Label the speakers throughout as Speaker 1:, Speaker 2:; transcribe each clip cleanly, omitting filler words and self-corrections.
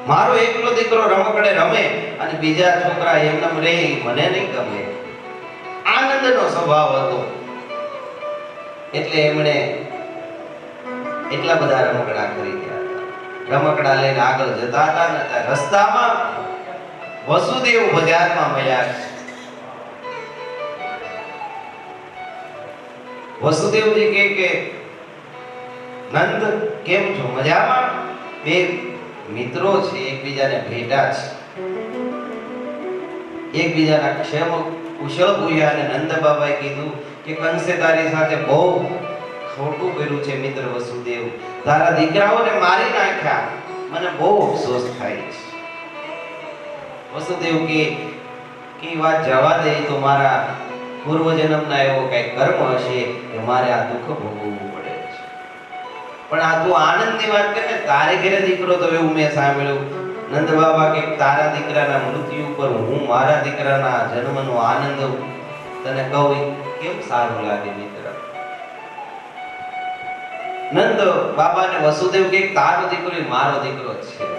Speaker 1: મારો એકલો દીકરો રમકડે રમે અને બીજા છોકરા એમનેમ રહે મને નહીં ગમે. આનંદનો સ્વભાવ હતો એટલે એમણે એટલા બધા રમકડા ખરીદ્યા હતા. રમકડા લઈને આગળ જતા હતા ને રસ્તામાં વસુદેવ બજારમાં મળ્યા. વસુદેવજી કે નંદ કેમ છો, મજામાં? બે મિત્રો છે, એકબીજાને ભેટા છે, એકબીજાના ક્ષેમ કુશળ પૂછ્યા અને નંદ બાબાએ કીધું કે કંસે તારી સાથે બહુ ખોટું કર્યું છે મિત્ર વસુદેવ. તારા દીકરાઓને મારી નાખ્યા, મને બહુ અફસોસ થાય છે. વસુદેવ કે વાત જવા દે, તો મારા પૂર્વજન્મના એવો કઈ કર્મ હશે કે મારે આ દુઃખ ભોગવવું પડે છે. પણ આ તું આનંદની વાત કરે, તારે ઘરે દીકરો તો એવું મેં સાંભળ્યું. નંદ બાબા કે તારા દીકરાના મૃત્યુ પર હું મારા દીકરાના જન્મનો આનંદ તને કહું, કેમ સારું લાગે મિત્ર? નંદ બાબાને વસુદેવ કે તારો દીકરો મારો દીકરો છે,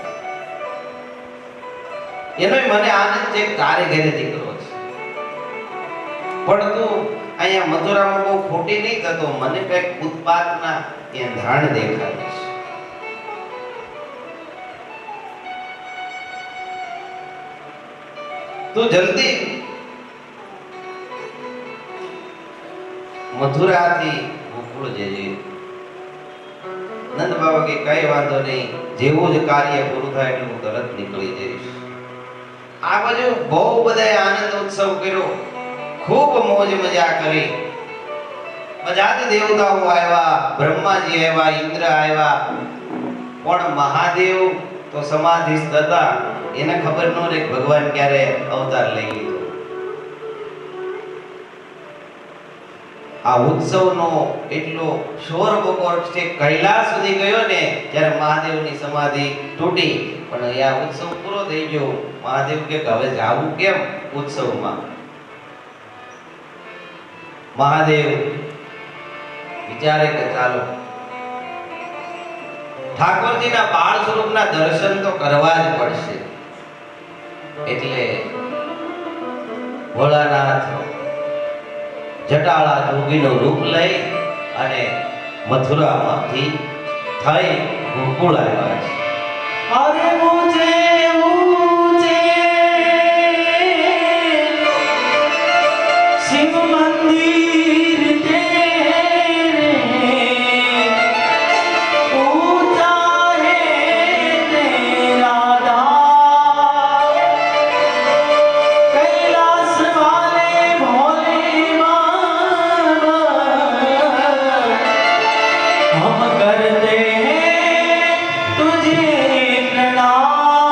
Speaker 1: એનોય મને આનંદ છે કે તારે ઘરે દીકરો છે. પણ તું અહીંયા મથુરામાં બહુ ખોટી નહીં થતો, મને કઈક ઉત્પાતના એંધાણ દેખાય છે. તું જલ્દી મથુરાથી ગોકુળ જજે. નંદ બાબા કે કઈ વાંધો નહીં, જેવું જ કાર્ય પૂરું થાય એટલે હું તરત નીકળી જઈશ. આ બાજુ બહુ બધાએ આનંદ ઉત્સવ કર્યો, ખૂબ મોજ મજા કરી. બધા દેવતાઓ આવ્યા, બ્રહ્માજી આવ્યા, ઇન્દ્ર આવ્યા, પણ મહાદેવ તો સમાધિસ્થ હતા. એને ખબર ન રહી ભગવાન ક્યારે અવતાર લઈ લીધો. આ ઉત્સવનો એટલો શોર બકોર છે, કૈલાસ સુધી ગયો ને ત્યારે મહાદેવની સમાધિ તૂટી. પણ આ ઉત્સવ પૂરો થઈ ગયો. મહાદેવ કે હવે જાવું કેમ ઉત્સવમાં? મહાદેવ વિચારે કે ચાલો ઠાકોરજીના બાળ સ્વરૂપના દર્શન તો કરવા જ પડશે. એટલે ભોળાનાથ જટાળા જોગીનું રૂપ લઈ અને મથુરામાંથી થઈ ગોકુળ આવ્યા છે. અરે મુજે શિવ મંદિર
Speaker 2: हम करते हैं तुझे प्रणाम।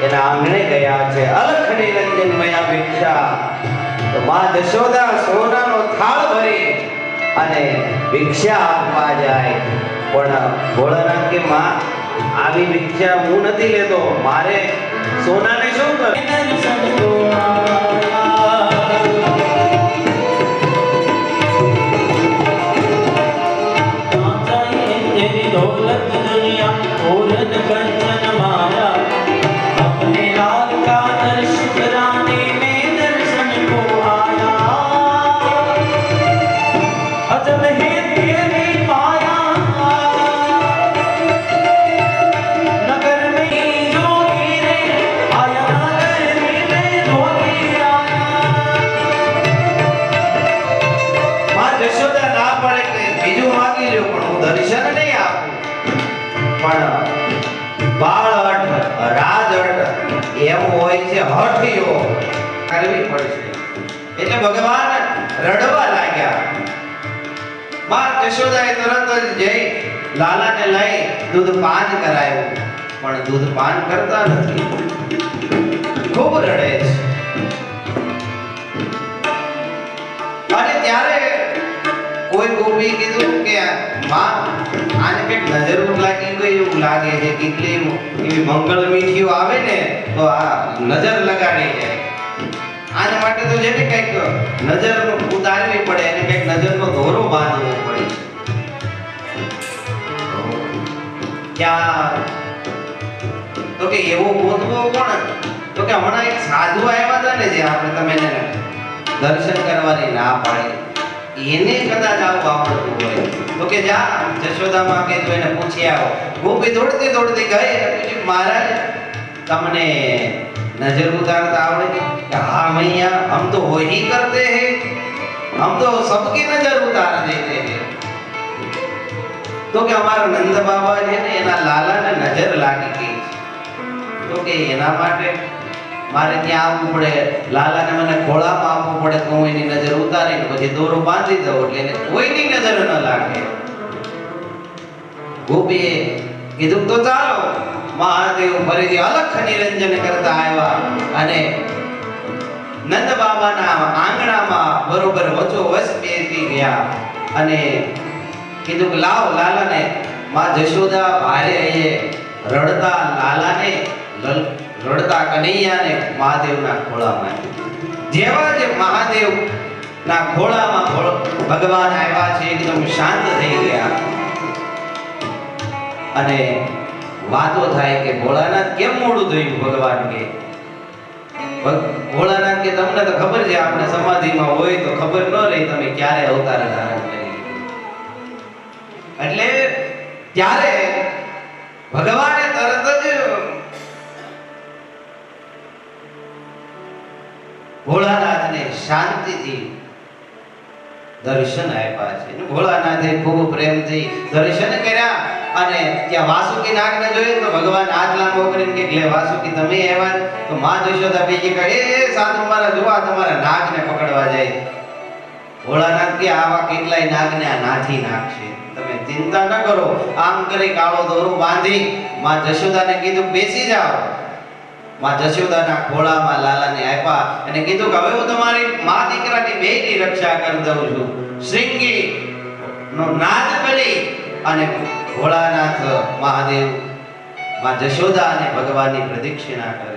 Speaker 1: એના આંગણે ગયા છે, અલખ નિરંજન મયા ભિક્ષા. તો માં જશોદા સોનાનો થાળ ભરી અને ભિક્ષા આપવા જાય. પણ ભોળાનાથ કે માં આવી ભિક્ષા હું નથી લેતો, મારે સોનાને શું કરે? એટલે ભગવાન રડવા લાગ્યા. માં જશોદાએ તરત જ જઈ લાલાને લઈ દૂધ પાન કરાવ્યું, પણ દૂધ પાન કરતા નથી, ખૂબ રડે છે. અને ત્યારે કોઈ ગોપી કીધું કે માં આને કઈક નજર લાગી ગઈ એવું લાગે છે, કેટલી એવી મંગળ મીઠીઓ આવે ને તો આ નજર લગાડી જાય. આના માટે તો જેને કઈક નજર ઉતારવી પડે, એને કઈક નજરનો દોરો બાંધવો પડે. ક્યાં તો કે એવો ગોતવો કોણ? તો કે હમણાં એક સાધુ આવ્યા હતા ને, જે આપણે તમે દર્શન કરવાની ના પાડી, એને કદાચ આવું આવડતું હોય તો કે જા જશોદામાં કે તું એને પૂછી આવો. ગોપી દોડતી દોડતી ગઈ અને પૂછ્યું, મહારાજ તમને नजर उतारता आवड़े? हाँ मैया, हम तो वही करते हैं, हम तो सबकी नजर उतार देते हैं. तो કે અમારા નંદ બાબા છે ને એના લાલાને નજર લાગી ગઈ છે, તો કે એના માટે મારે ત્યાં આવવું પડે, લાલાને મને ખોળામાં આપવું પડે, તો હું એની નજર ઉતારીને પછી દોરો બાંધી દઉં એટલે એને કોઈની નજર ન લાગે. ગોપીએ કીધું તો ચાલો. મહાદેવ ફરીથી અલખ નિરંજન કરતા આવ્યા અને નંદ બાબાના આંગણામાં બરોબર વચો વચ બેસી ગયા અને કીધું કે લાવ લાલાને. માં જશોદા ભારે રડતા લાલાને, રડતા કનૈયાને મહાદેવના ખોળામાં. જેવા જ મહાદેવના ખોળામાં ભગવાન આવ્યા છે, એકદમ શાંત થઈ ગયા અને વાતો થાય કે ભોળાનાથ કેમ મોડું થયું? ભગવાન કે ભોળાનાથ કે તમને તો ખબર છે, આપણે સમાધિમાં હોય તો ખબર ન રહી તમે ક્યારે અવતાર ધારણ કરી. એટલે ત્યારે ભગવાને તરત જ ભોળાનાથને શાંતિથી દર્શન આપ્યા છે. ભોળાનાથે ખૂબ પ્રેમથી દર્શન કર્યા અને ત્યાં વાસુકી નાગને જોયું તો ભગવાન હાથ લાંબો કરીને કે લે વાસુકી તમે આવ્યા? તો માં જશોદા બીજી કહે, એ સાધુ મારા જોવા તમારા નાગને પકડવા જાય. ભોળાનાથ કે આવા કેટલાય નાગને આ નાથી નાખશે, તમે ચિંતા ન કરો. આમ કરી કાળો દોરો બાંધી માં જશોદાને કીધું બેસી જાઓ. માં જશોદાના ખોળામાં લાલાને આપ્યા અને કીધું કે હવે હું તમારી મા દીકરાની બેયની રક્ષા કરી દઉં છું. શ્રીંગી નો નાદ કરી અને ભોળાનાથ મહાદેવ માં જશોદા અને ભગવાનની પ્રદક્ષિણા કરે.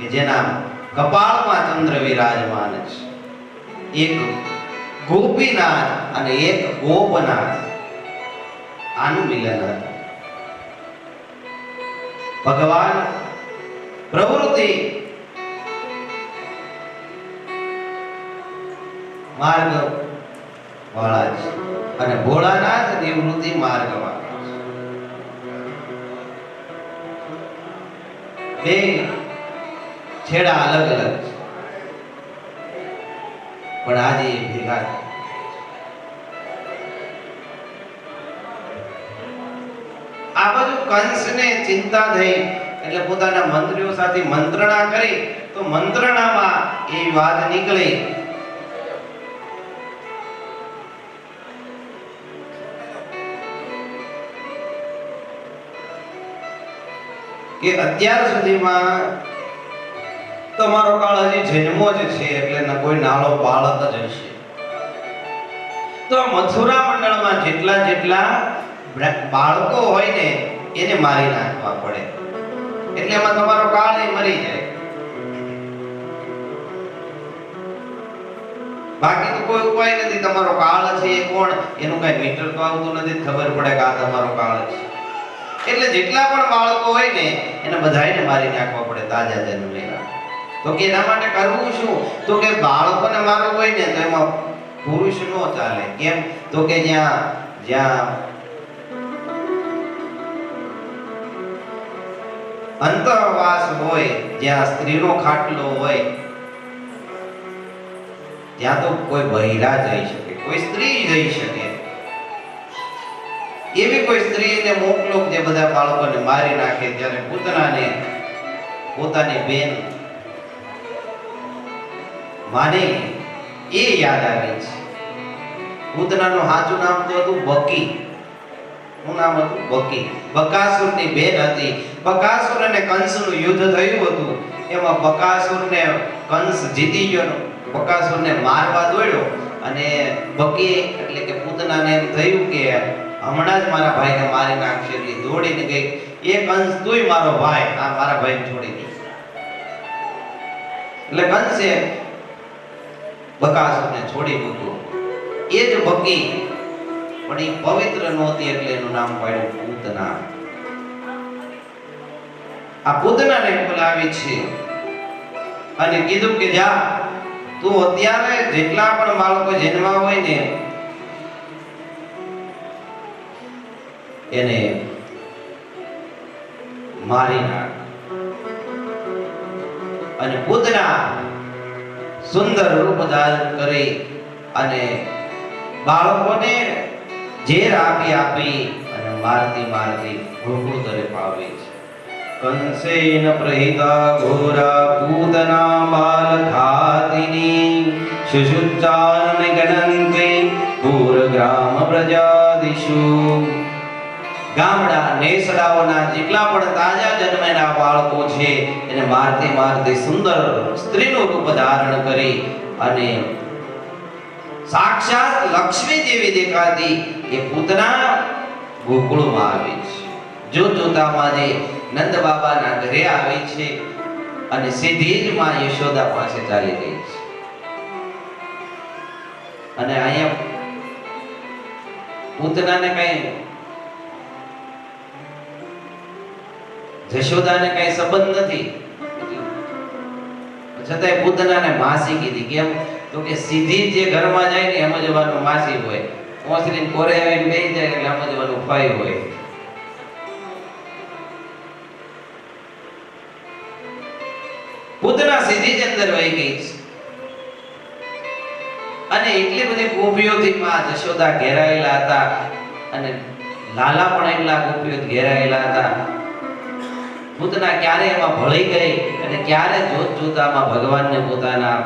Speaker 1: કે જેના કપાળમાં ચંદ્ર વિરાજમાન છે. એક ગોપીનાથ અને એક ગોપનાથ, આનું મિલન હતું. ભગવાન પ્રવૃત્તિ માર્ગ વાળા છે અને ભોળાનાથ નિવૃત્તિ માર્ગ વાળા છે. બે છેડા અલગ અલગ છે પણ આજે એ ભેગા છે. આ બધું કંસને ચિંતા થઈ એટલે પોતાના મંત્રીઓ સાથે મંત્રણા કરી તો મંત્રણામાં એ વાત નીકળી કે અત્યાર સુધીમાં તમારો કાળ હજી જન્મો જ છે એટલે કોઈ નાનો બાળક જ હશે. તો મથુરા મંડળમાં જેટલા જેટલા બાળકો હોય ને એને મારી નાખવા પડે એટલે એમાં તમારો કાળ એ મરી જાય. બાકી તો કોઈ ઉપાય નથી. તમારો કાળ છે એ કોણ એનું કઈ મીટર તો આવતું નથી, ખબર પડે કે આ તમારો કાળ છે. એટલે જેટલા પણ બાળકો હોય ને એને બધાને મારી નાખવા પડે તાજા જન્મેલા. તો કે એના માટે કરવું શું? તો કે બાળકોને મારવું હોય ને તો એમાં પુરુષ નો ચાલે. કેમ? તો કે જ્યાં અંતરવાસ હોય, જ્યાં સ્ત્રીનો ખાટલો હોય ત્યાં તો કોઈ બહિરા જઈ શકે, કોઈ સ્ત્રી જઈ શકે. એવી કોઈ સ્ત્રીને મોકલો જે બધા બાળકોને મારી નાખે. ત્યારે પૂતનાને પોતાની બેન માને એ યાદ આવે છે. પૂતનાનું સાચું નામ તો હતું બકી. શું નામ હતું? બકી. બકાસુરની બેન હતી. બકાસુર અને કંસનું યુદ્ધ થયું હતું. એમાં બકાસુરને કંસ જીતી ગયો. બકાસુરને મારવા દોડ્યો અને બકી એટલે કે પૂતનાને એમ થયું કે હમણાં જ મારા ભાઈને મારી નાખશે એટલે દોડીને ગઈ. એ કંસ તુંય મારો ભાઈ, આ મારા ભાઈને છોડી દે. એટલે કંસે બકાસુરને છોડી મૂક્યો. એ જ બકી પણ એ પવિત્ર નહોતી એટલે એનું નામ પાડ્યું પૂતના. આ પૂતનાને બોલાવી છે અને કીધું કે જા તું અત્યારે જેટલા પણ બાળકો જન્મા હોય ને એને મારી નાખ. અને પૂતના સુંદર રૂપ ધારણ કરી અને બાળકોને ઝેર આપી અને મારતી ગોકુળ તરફ આવે છે. કંસેન પ્રહિતા ઘોરા પૂતના બાલ ખાતિની શુશુચાન ગણંતે પૂર ગ્રામ પ્રજાદિષુ. ગામડા નેસડાઓના જેટલા પણ તાજા જન્મેલા બાળકો છે એને મારતી સુંદર સ્ત્રીનું રૂપ ધારણ કરી અને સાક્ષાત લક્ષ્મી જેવી દેખાતી એ પૂતના ગોકુળમાં આવી છે. જોતામાં જે નંદ બાબાના ઘરે આવી છે અને સીધી જ માં યશોદા પાસે ચાલી ગઈ છે. અને અહીંયા પૂતનાને કઈ જશોદાને કઈ સંબંધ નથી છતાંય પૂતનાને માસી કીધી. કેમ? તો કે સીધી જે ઘરમાં જાય ને એમ જવાનું માસી હોય. ઓસરીને કોરે આવીને બેસી જાય એટલે એમ જવાનું ફાઈ હોય. પૂતના સીધી જ અંદર વહી ગઈ છે અને એટલી બધી ગોપીઓથી માં જશોદા ઘેરાયેલા હતા અને લાલા પણ એટલા ગોપીઓ ઘેરાયેલા હતા. પૂતના ક્યારે એમાં ભળી ગઈ અને ક્યારે જોતામાં ભગવાનને પોતાના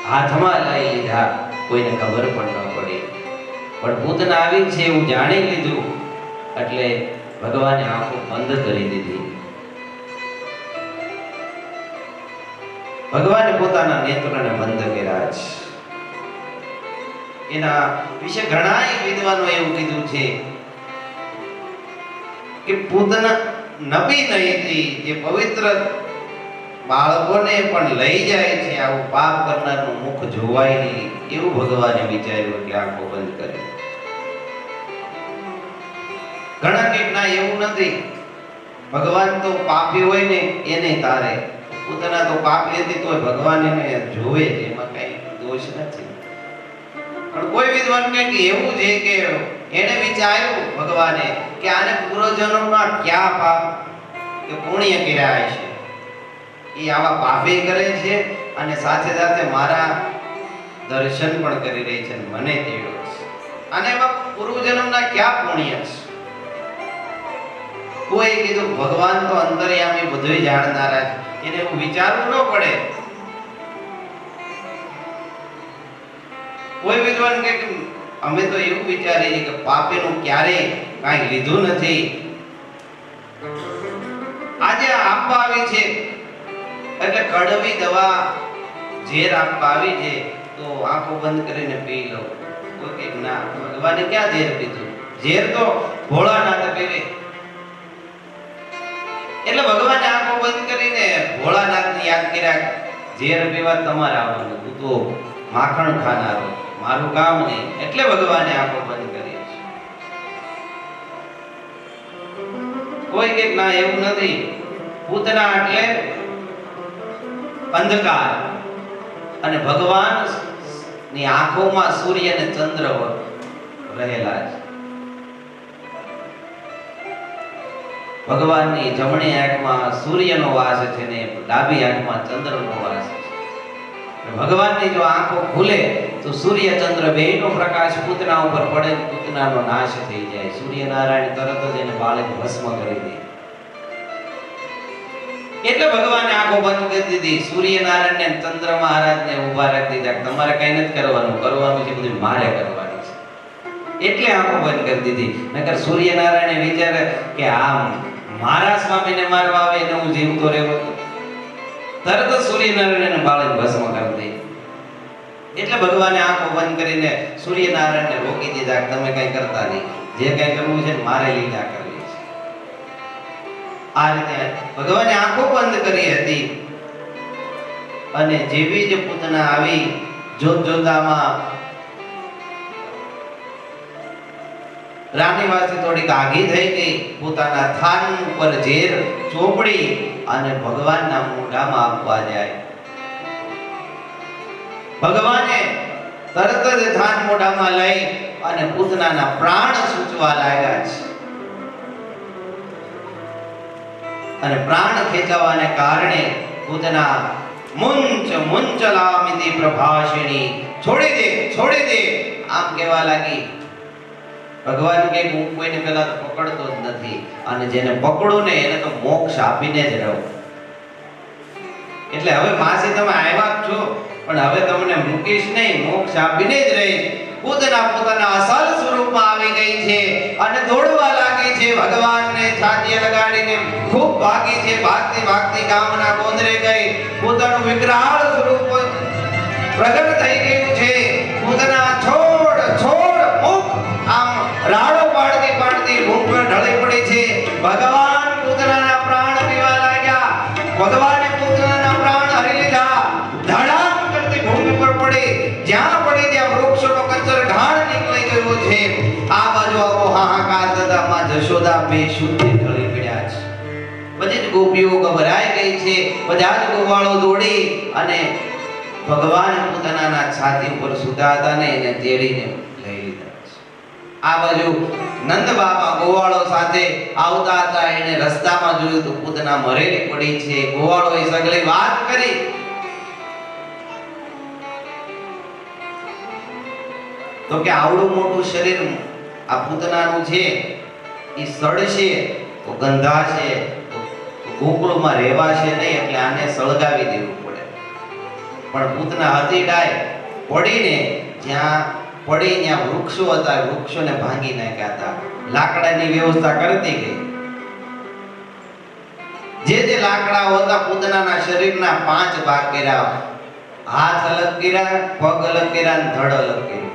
Speaker 1: હાથમાં લઈ લીધા કોઈને ખબર પણ ન પડી. પણ પૂતના આવી છે એવું જાણી લીધું એટલે ભગવાને આંખો બંધ કરી દીધી. ભગવાને પોતાના નેત્રોને બંધ કર્યા છે. એના વિશે ઘણા વિદ્વાનો એવું કીધું છે કે પૂતના નબી નહીં હતી, જે પવિત્ર બાળકોને પણ લઈ જાય છે, આવું પાપ કરનારનું મુખ જોવાય નહીં એવું ભગવાને વિચાર્યું એટલે આંખો બંધ કરી. ઘણા કે ના એવું નથી, ભગવાન તો પાપી હોય ને એને તારે, પોતાના તો પાપી હતી તો ભગવાન એને જોવે છે, એમાં કઈ દોષ નથી. પણ કોઈ વિદ્વાન કહે કે એવું છે કે એને વિચાર્યું ભગવાને કે આને પૂર્વજન્મમાં ક્યાં પાપ કે પુણ્ય કર્યા છે, એ આવા પાપે કરે છે અને સાથે સાથે મારા દર્શન પણ કરી રહી છે, મને તેડો છે, અને એમાં પૂર્વજન્મના ક્યાં પુણ્ય છે. કોઈ કીધું ભગવાન તો અંતર્યામી બધું જાણનારા છે, એને એવું વિચારવું ન પડે. કોઈ વિદ્વાન કહે કે અમે તો એવું વિચારીએ કે પાપીનું ક્યારેય કાંઈ લીધું નથી, આજે આપવા આવી છે એટલે કડવી દવા ઝેર આપવા આવી છે તો આંખો બંધ કરીને પી લો. કોઈ કે ના, ભગવાને ક્યાં ઝેર પીધું, ઝેર તો ભોળાનાથ પીવે. એટલે ભગવાને આંખો બંધ કરીને ભોળાનાથને યાદ કર્યા, ઝેર પીવા તમારે આવવાનું, તું તો માખણ ખાનારો, મારું કામ નહીં. એટલે ભગવાને આંખો બંધ કરી છે. કોઈ કે ના એવું નથી, પૂતના એટલે અંધકાર અને ભગવાન ની આંખોમાં સૂર્ય અને ચંદ્ર રહેલા છે. ભગવાનની જમણી આંખમાં સૂર્યનો વાસ છે ને ડાબી આંખમાં ચંદ્રનો વાસ છે. ભગવાનની જો આંખો ખુલે તો સૂર્ય ચંદ્ર બેયનો પ્રકાશ પૂતના ઉપર પડે, પૂતનાનો નાશ થઈ જાય. સૂર્યનારાયણ તરત જ એને બાળક ભસ્મ કરી દે. એટલે ભગવાને આંખો બંધ કરી દીધી. સૂર્યનારાયણ ને ચંદ્ર મહારાજને ઊભા રાખી દીધા, તમારે કઈ નથી કરવાનું, કરવાનું છે બધું મારે કરવાનું છે. એટલે આંખો બંધ કરી દીધી. નકર સૂર્યનારાયણે વિચારે કે આમ મારા સ્વામીને મારવા આવે એને હું જીવતો રહેવો, તરત જ સૂર્યનારાયણને બાળક ભસ્મ કરી દે. એટલે ભગવાને આંખો બંધ કરીને સૂર્યનારાયણને રોકી દીધા, તમે કઈ કરતા નહીં, જે કઈ કરવું છે મારે લીલા કરવી છે. આ રીતે ભગવાને આંખો બંધ કરી હતી. અને જેવી જ પૂતના આવી જોત જોતામાં રાણીવાસથી થોડીક આઘી થઈ ગઈ, પોતાના થાન ઉપર ઝેર ચોપડી અને ભગવાનના મોઢામાં આપવા જાય. ભગવાને તરત જ થાન મોઢામાં લઈ અને પૂતનાના પ્રાણ સૂચવા લાગ્યા છે. અને પ્રાણ ખેંચાવાને કારણે પૂતના મુંચ મુંચલામિતિ પ્રભાષિણી, છોડી દે આમ કહેવા લાગી. ભગવાન કે હું કોઈને પહેલા તો પકડતો જ નથી, અને જેને પકડું ને એને તો મોક્ષ આપીને જ રહું. એટલે હવે માસી તમે આવ્યા છો, પણ હવે તમને મૂકીશ નહીં, મોક્ષ આપીને જ રહીશ. પૂતના પોતાના અસલ સ્વરૂપમાં આવી ગઈ છે અને દોડવા લાગી છે. ભગવાનને છાતીએ લગાડીને ખૂબ ભાગી છે. ભાગતી ગામના ગોંદરે ગઈ. પોતાનું વિકરાળ સ્વરૂપ પ્રગટ થઈ ગયું છે. પૂતના છોડ મુખ આમ રાડો પાડતી ભૂમિ પર ઢળી પડી છે. ભગવાન પૂતનાના પ્રાણ પીવા લાગ્યા. ભગવાને પૂતનાના પ્રાણ હરી લીધા. ધડામ કરતી ભૂમિ પર પડી. જ્યાં પડી ત્યાં વૃક્ષોનો કચર ઘાણ નીકળી ગયો છે. આ બાજુ આવો હાહાકાર થતા માં જશોદા બેશુદ્ધ ઢળી પડ્યા છે. બધી જ ગોપીઓ ગભરાઈ ગઈ છે. બધા જ ગોવાળો દોડી અને ભગવાન પૂતનાના છાતી ઉપર સુતા હતા ને એને તેડીને લઈ લીધા. આ બાજુ નંદ બાબા ગોવાળો સાથે આવતા હતા. એને રસ્તામાં જોયું તો પૂતના મરેલી પડી છે. ગોવાળોએ સગળી વાત કરી. તો કે આવડું મોટું શરીર આ પૂતનાનું છે, એ સડશે તો ગંધાશે તો ગોકુળમાં રહેવાશે નહીં, એટલે આને સળગાવી દેવું પડે. પણ પૂતના હતી ડાય, પડીને જ્યાં પડી ત્યાં વૃક્ષો હતા, વૃક્ષોને ભાંગી નાખ્યા હતા. લાકડાની વ્યવસ્થા કરતી ગઈ. જે લાકડાઓ હતા પૂતનાના શરીરના 5 ભાગ કર્યા. હાથ અલગ કર્યા, પગ અલગ કર્યા, ધડ અલગ કર્યું.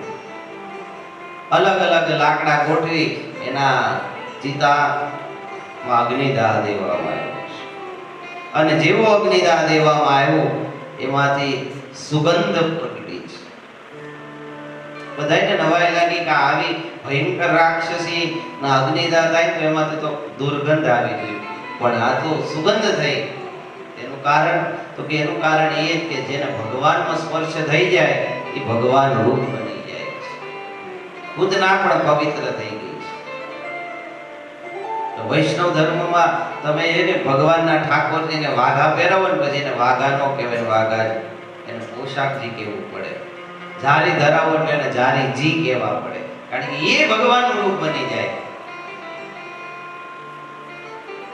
Speaker 1: અલગ અલગ લાકડા ગોઠવી એના ચિતામાં અગ્નિદાહ દેવામાં આવ્યો છે. અને જેવો અગ્નિદાહ દેવામાં આવ્યો એમાંથી સુગંધ પ્રગટી છે. બધાને નવાઈ લાગી કે આવી ભયંકર રાક્ષસી ના અગ્નિદાહ થાય તો એમાંથી તો દુર્ગંધ આવી ગઈ, પણ આ તો સુગંધ થઈ. એનું કારણ તો કે એનું કારણ એ જ કે જેને ભગવાનનો સ્પર્શ થઈ જાય એ ભગવાન રૂપ બની જાય છે. ખુદના પણ પવિત્ર થઈ ગઈ છે. તો વૈષ્ણવ ધર્મમાં તમે એને ભગવાનના ઠાકોરજીને વાઘા પહેરાવો ને પછી એને વાઘા નો કહેવાય, વાઘા એને પોશાકજી કહેવું પડે. જારી ધરાવો એટલે એને જારી જી કહેવા પડે, કારણ કે એ ભગવાનનું રૂપ બની જાય.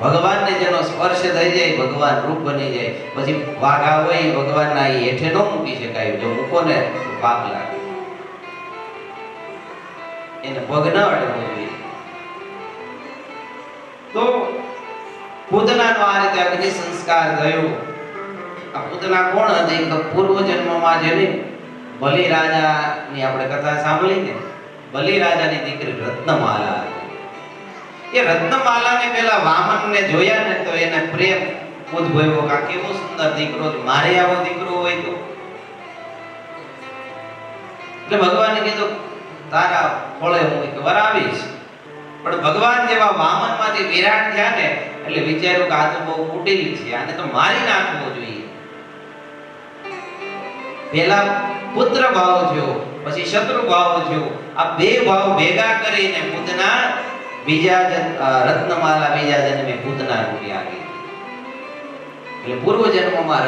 Speaker 1: ભગવાનને જેનો સ્પર્શ થઈ જાય ભગવાન રૂપ બની જાય. પછી વાઘા હોય એ ભગવાનના હેઠે ન મૂકી શકાય, જો મૂકો ને તો પાપ લાગે, એને પગ ન અડવો જોઈએ. તો પૂતનાનો આ રીતે અગ્નિ સંસ્કાર થયો. આ પૂતના કોણ હતી? કે પૂર્વ જન્મમાં જેની બલિ રાજાની આપણે કથા સાંભળી ને, બલિ રાજાની દીકરી રત્નમાલા હતી. એ રત્નમાલાને પેલા વામનને જોયા ને તો એને પ્રેમ ઉદ્ભવ્યો કે કેવો સુંદર દીકરો છે, મારે આવો દીકરો હોય તો. એટલે ભગવાને કીધું તારા ફળે હું એકવાર આવીશ. પણ ભગવાન જેવા વામનમાંથી વિરાટ થયા ને એટલે વિચાર્યું કે આ તો બહુ કુટિલ છે, આને તો મારી નાખવો જોઈએ. પેલા પુત્ર ભાવ થયો, પછી શત્રુ ભાવ થયો. આ બે ભાવ ભેગા કરીને પૂતના રત્નમાલા બીજા જન્મે પૂતના રૂપે આવી. એટલે પૂર્વ જન્મમાં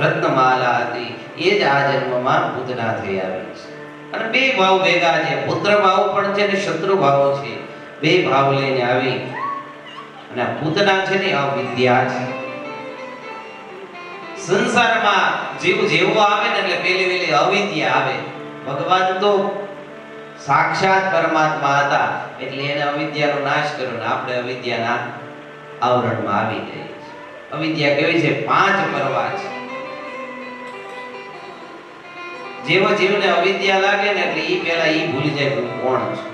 Speaker 1: રત્નમાલા હતી, એ જ આ જન્મમાં પૂતના થઈ આવી છે. અને બે ભાવ ભેગા છે, પુત્ર ભાવ પણ છે ને શત્રુ ભાવ છે, બે ભાવ લઈને આવી. અને પૂતના છે ને અવિદ્યા છે. સંસારમાં જીવ જેવો આવે ને એટલે પેલી વેલી અવિદ્યા આવે. ભગવાન તો સાક્ષાત પરમાત્મા હતા એટલે એને અવિદ્યાનો નાશ કર્યો ને આપણે અવિદ્યાના આવરણમાં આવી ગઈ. અવિદ્યા કેવી છે? 5 પરવા છે. જેવો જીવને અવિદ્યા લાગે ને એટલે ઈ પેલા ઈ ભૂલી જાય હું કોણ છું.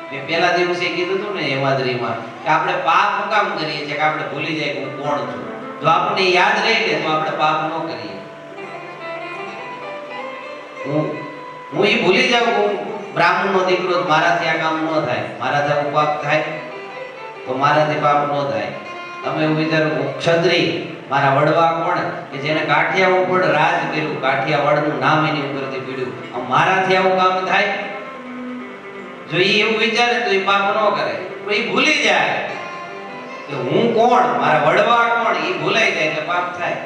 Speaker 1: મેં પેલા દિવસે કીધું હતું ને હેમાદ્રીમાં કે આપણે પાપ કામ કરીએ છીએ કે આપણે ભૂલી જાય કે હું કોણ છું. જો આપણને યાદ રહે ને તો આપણે પાપ ન કરીએ. હું ઈ ભૂલી જાઉં હું બ્રાહ્મણનો દીકરો, મારાથી આ કામ ન થાય, મારાથી પાપ થાય તો મારાથી પાપ ન થાય. તમે એવું વિચારો ક્ષત્રિય મારા વડવા કોણ કે જેને કાઠિયાવાડ ઉપર રાજ કર્યું, કાઠિયાવાડનું નામ એની ઉપરથી પીડ્યું, મારાથી આવું કામ થાય? જો ઈ એવું વિચારે તો ઈ પાપ ન કરે. તો ઈ ભૂલી જાય કે હું કોણ, મારા વડવા કોણ, ઈ ભૂલાઈ જાય એટલે પાપ થાય.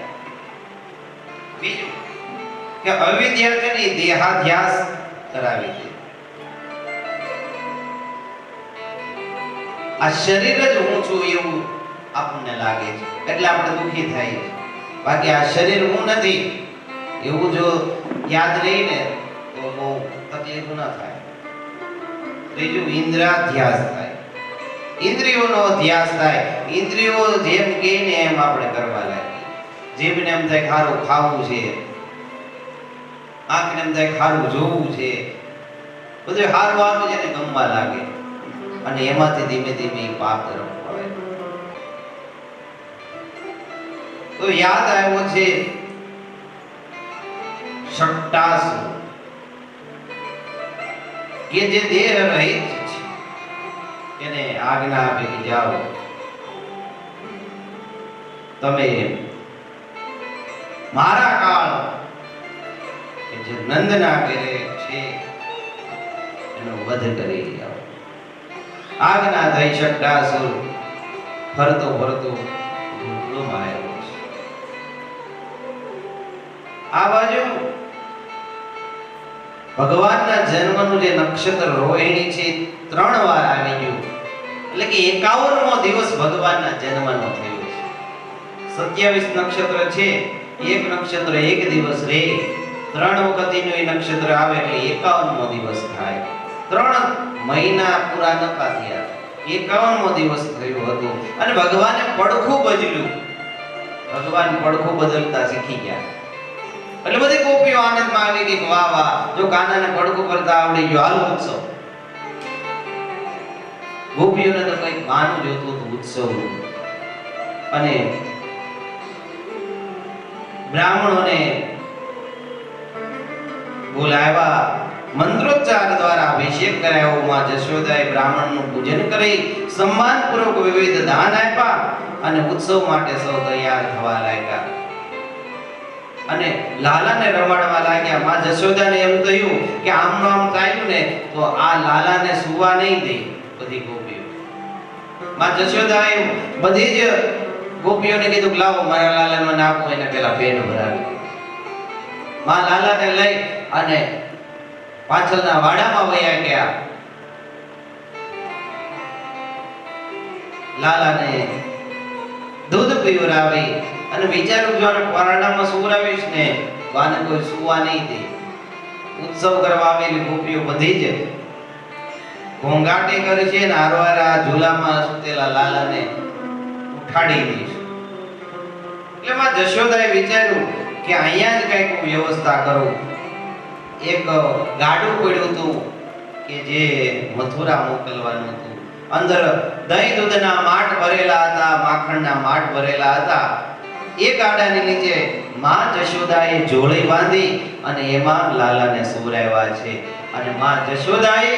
Speaker 1: બીજું કે અવિદ્યા છે ને દેહાધ્યાસ કરાવી દે. આ શરીર જ હું છું એવું આપણને લાગે છે એટલે આપણે દુખી થાય છે. બાકી આ શરીર હું નથી એવું જો યાદ રહીને તો બહુ તકલીફ ન થાય. ત્રીજું ઇન્દ્રિયાધ્યાસ થાય, ઇન્દ્રિયોનો અધ્યાસ થાય. ઇન્દ્રિયો જેમ કહે ને એમ આપણે કરવા લાગીએ. જીભને એમ થાય ખારું ખાવું છે, આંખને એમ થાય ખારું જોવું છે, બધું હારું હારું જેને ગમવા લાગે અને એમાંથી ધીમે ધીમે પાપ તરફ વળે. તો યાદ આવ્યો છે શટ્ટાસુર કે જે દેહ રહિત છે, એને આજ્ઞા આપી કે જાઓ તમે મારા કાળ કે જે નંદના ઘરે છે એનો વધ કરી આવો. આજ્ઞા થઈ. શટ્ટાસુર ફરતો ફરતો આવ્યો છે. આ બાજુ ભગવાનના જન્મનું જે નક્ષત્ર રોહિણી છે 3 વાર આવી ગયું, એટલે કે 51મો દિવસ ભગવાનના જન્મનો થયો છે. 27 નક્ષત્ર છે, એક નક્ષત્ર એક દિવસ રહે, 3 વખત એનું એ નક્ષત્ર આવે એટલે 51મો દિવસ થાય. 3 મહિના પૂરા નતા થયા, 51મો દિવસ થયો હતો. અને ભગવાને પડખું બદલ્યું. ભગવાન પડખું બદલતા શીખી ગયા એટલે બધી ગોપીઓ આનંદમાં આવી ગઈ. વાહ વાહ, જો કાનાને પડખું કરતા આવડી ગયો, હાલ ઉત્સવ. ગોપીઓને તો કઈક ગાનું જોતું હતું ઉત્સવ. અને બ્રાહ્મણોને બોલાવ્યા, મંત્રોચ્ચાર દ્વારા અભિષેક કરાયો. માં જશોદાએ બ્રાહ્મણનું પૂજન કરી સન્માનપૂર્વક વિવિધ દાન આપ્યા અને ઉત્સવ માટે સૌ તૈયાર થવા લાગ્યા અને લાલાને રમાડવા લાગ્યા. માં જશોદાને એમ થયું કે આમનું આમ ચાલ્યું ને તો આ લાલાને સુવા નહીં દે બધી ગોપીઓ. માં જશોદાએ બધી જ ગોપીઓને કીધું લાવો મારા લાલાને નાખો, એને પેલા પેટ ભરાવી. માં લાલાને લઈ અને પાછળના વાડામાં વયા ગયા. લાલાને દૂધ પીવરાવી અને વિચાર્યું જો આને પરાણામાં સુવરાવીશ ને તો આને કોઈ સુવા નહીં દે. ઉત્સવ કરવા આવેલી ગોપીઓ બધી જ ઘોંઘાટી કરી છે ને હારવાર આ ઝૂલામાં સુતેલા લાલાને ઉઠાડી દઈશ. એટલે માં જશોદાએ વિચાર્યું કે અહીંયા જ કંઈક વ્યવસ્થા કરું. એક ગાડું પડ્યું હતું કે જે મથુરા મોકલવાનું હતું. અંદર દહીં દૂધના માઠ ભરેલા હતા, માખણના માઠ ભરેલા હતા. એ ગાડાની નીચે માં જશોદાએ જોળી બાંધી અને એમાં લાલાને સુવરાવ્યા છે. અને માં જશોદાએ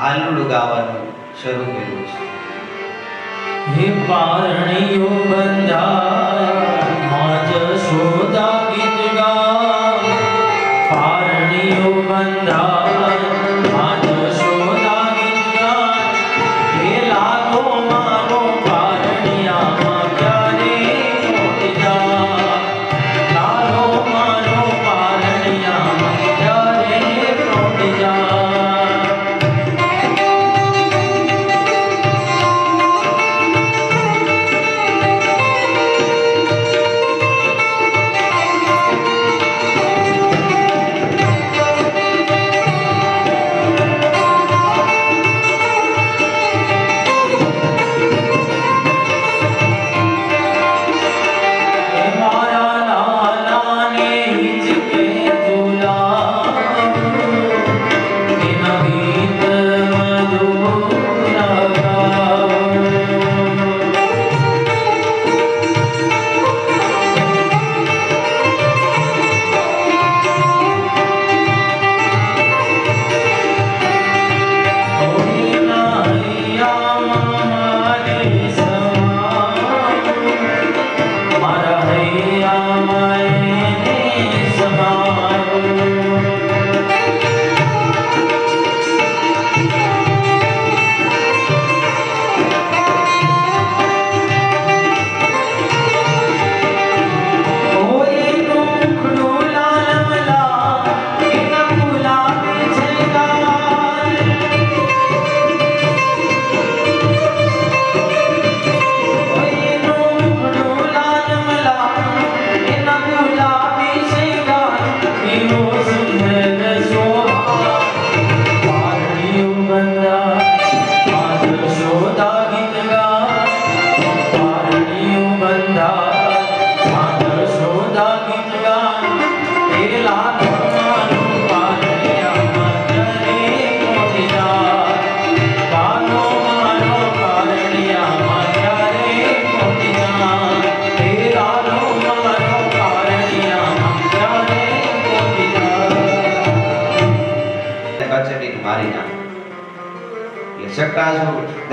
Speaker 1: હાલુડું ગાવાનું શરૂ કર્યું છે.
Speaker 2: હે પારણીઓ બંધાય માં જશોદા ગીત ગાય. પારણીઓ બંધાય માં જશોદા ગીત ગાય. હે લાગો મારો પારણિયામાં ક્યારે ખોટ જાય. લાગો મારો પારણિયામાં ક્યારે ખોટ જાય.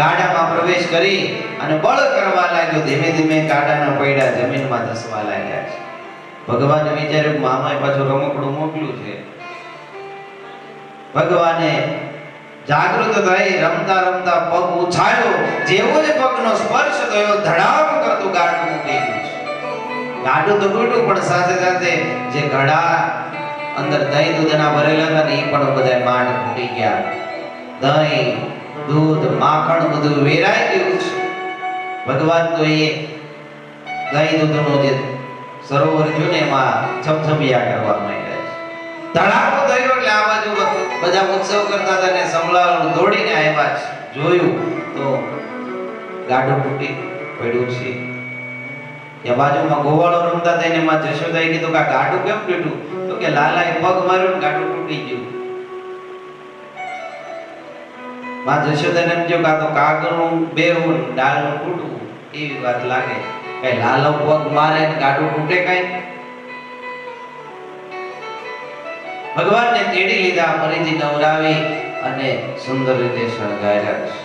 Speaker 1: ગાડામાં પ્રવેશ કરી અને બળ કરવા લાગ્યો. ધીમે ધીમે ગાડાના પૈડા જમીનમાં ધસવા લાગ્યા છે. ભગવાને વિચાર્યું મામાએ પાછું રમકડું મોકલ્યું છે. ભગવાને જાગૃત થઈ રમતા રમતા પગ ઉછાળ્યો. જેવો જ પગનો સ્પર્શ થયો ધડામ કરતું ગાડું તૂટી ગયું છે. ગાડું તો તૂટ્યું પણ સાથે સાથે જે ઘડા અંદર દહીં દૂધના ભરેલા હતા ને એ પણ બધા માંડ ફૂટી ગયા. દહીં દૂધ માખણ બધું વેરાઈ ગયું છે. ભગવાન તો એ દહીં દૂધનો જે સરોવર છે ને એમાં છમછમિયા કરવા માંડ્યા છે. તળાવ થયો એટલે આ બાજુ બધા ઉત્સવ કરતા હતા ને સમલાલ દોડીને આવ્યા છે. જોયું તો ગાડું તૂટી પડ્યું છે. એ બાજુમાં ગોવાળો રમતા હતા એને માં જશોદાએ કીધું કે આ ગાડું કેમ તૂટ્યું? તો કે લાલાએ પગ માર્યો ને ગાડું તૂટી ગયું. માં જશોદાને એમ થયું કે આ તો કાગનું બેરું ડાળનું તૂટવું એવી વાત લાગે. કઈ લાલો પગ મારે ને ગાડું તૂટે કઈ? ભગવાનને તેડી લીધા, ફરીથી નવરાવી અને સુંદર રીતે શણગાર્યા છે.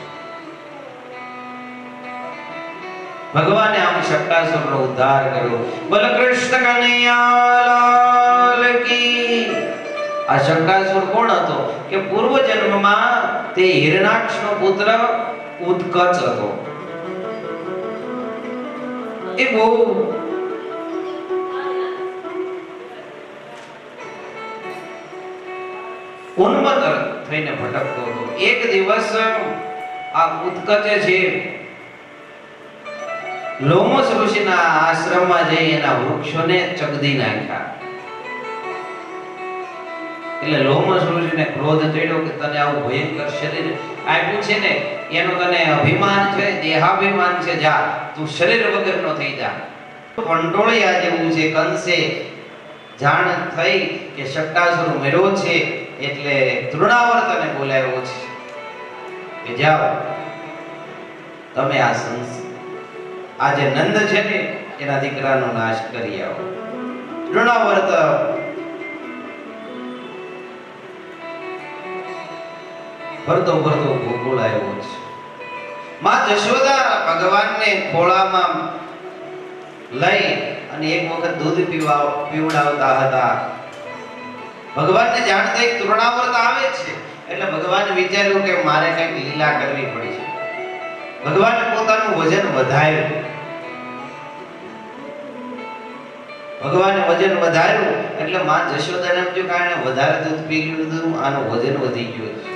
Speaker 1: ભગવાને આમ શક્ટાસુરનો ઉદ્ધાર કર્યો. બોલ કૃષ્ણ કનૈયા લાલ કી. આ શક્ટાસુર કોણ હતો? કે પૂર્વ જન્મમાં તે હિરણાક્ષનો પુત્ર ઉત્કચ હતો. એ બહુ ઉન્મત્ત થઈને ભટકતો હતો. એક દિવસ આ ઉત્કચે છે લોમસ ઋષિના આશ્રમમાં જઈ એના વૃક્ષોને ચગદી નાખ્યા. એટલે લોમસ ઋષિને ક્રોધ ચડ્યો કે તને આવું ભયંકર શરીર આપ્યું છે ને, એનું તને અભિમાન છે, દેહાભિમાન છે, જા તું શરીર વગરનો થઈ જા. કંટોળિયા જેવું છે. કંસે જાણ થઈ કે શક્ટાસુર મર્યો છે એટલે તૃણાવર્તને બોલાવ્યો છે કે જાઓ તમે આ જે નંદ છે ને એના દીકરાનો નાશ કરી આવો. તૃણાવર્ત ફરતો ફરતો ગોકુળ આવ્યો છે. માં જશોદા ભગવાનને ખોળામાં લઈ અને એક વખત દૂધ પીવડાવતા હતા. ભગવાનને જાણ થઈ તૃણાવર્ત આવે છે એટલે ભગવાન વિચાર્યું કે મારે કંઈક લીલા કરવી પડી છે. ભગવાને પોતાનું વજન વધાર્યું. ભગવાને વજન વધાર્યું એટલે માં જશોદાને એમ થયું કે આને વધારે દૂધ પી લીધું, આનું વજન વધી ગયું છે.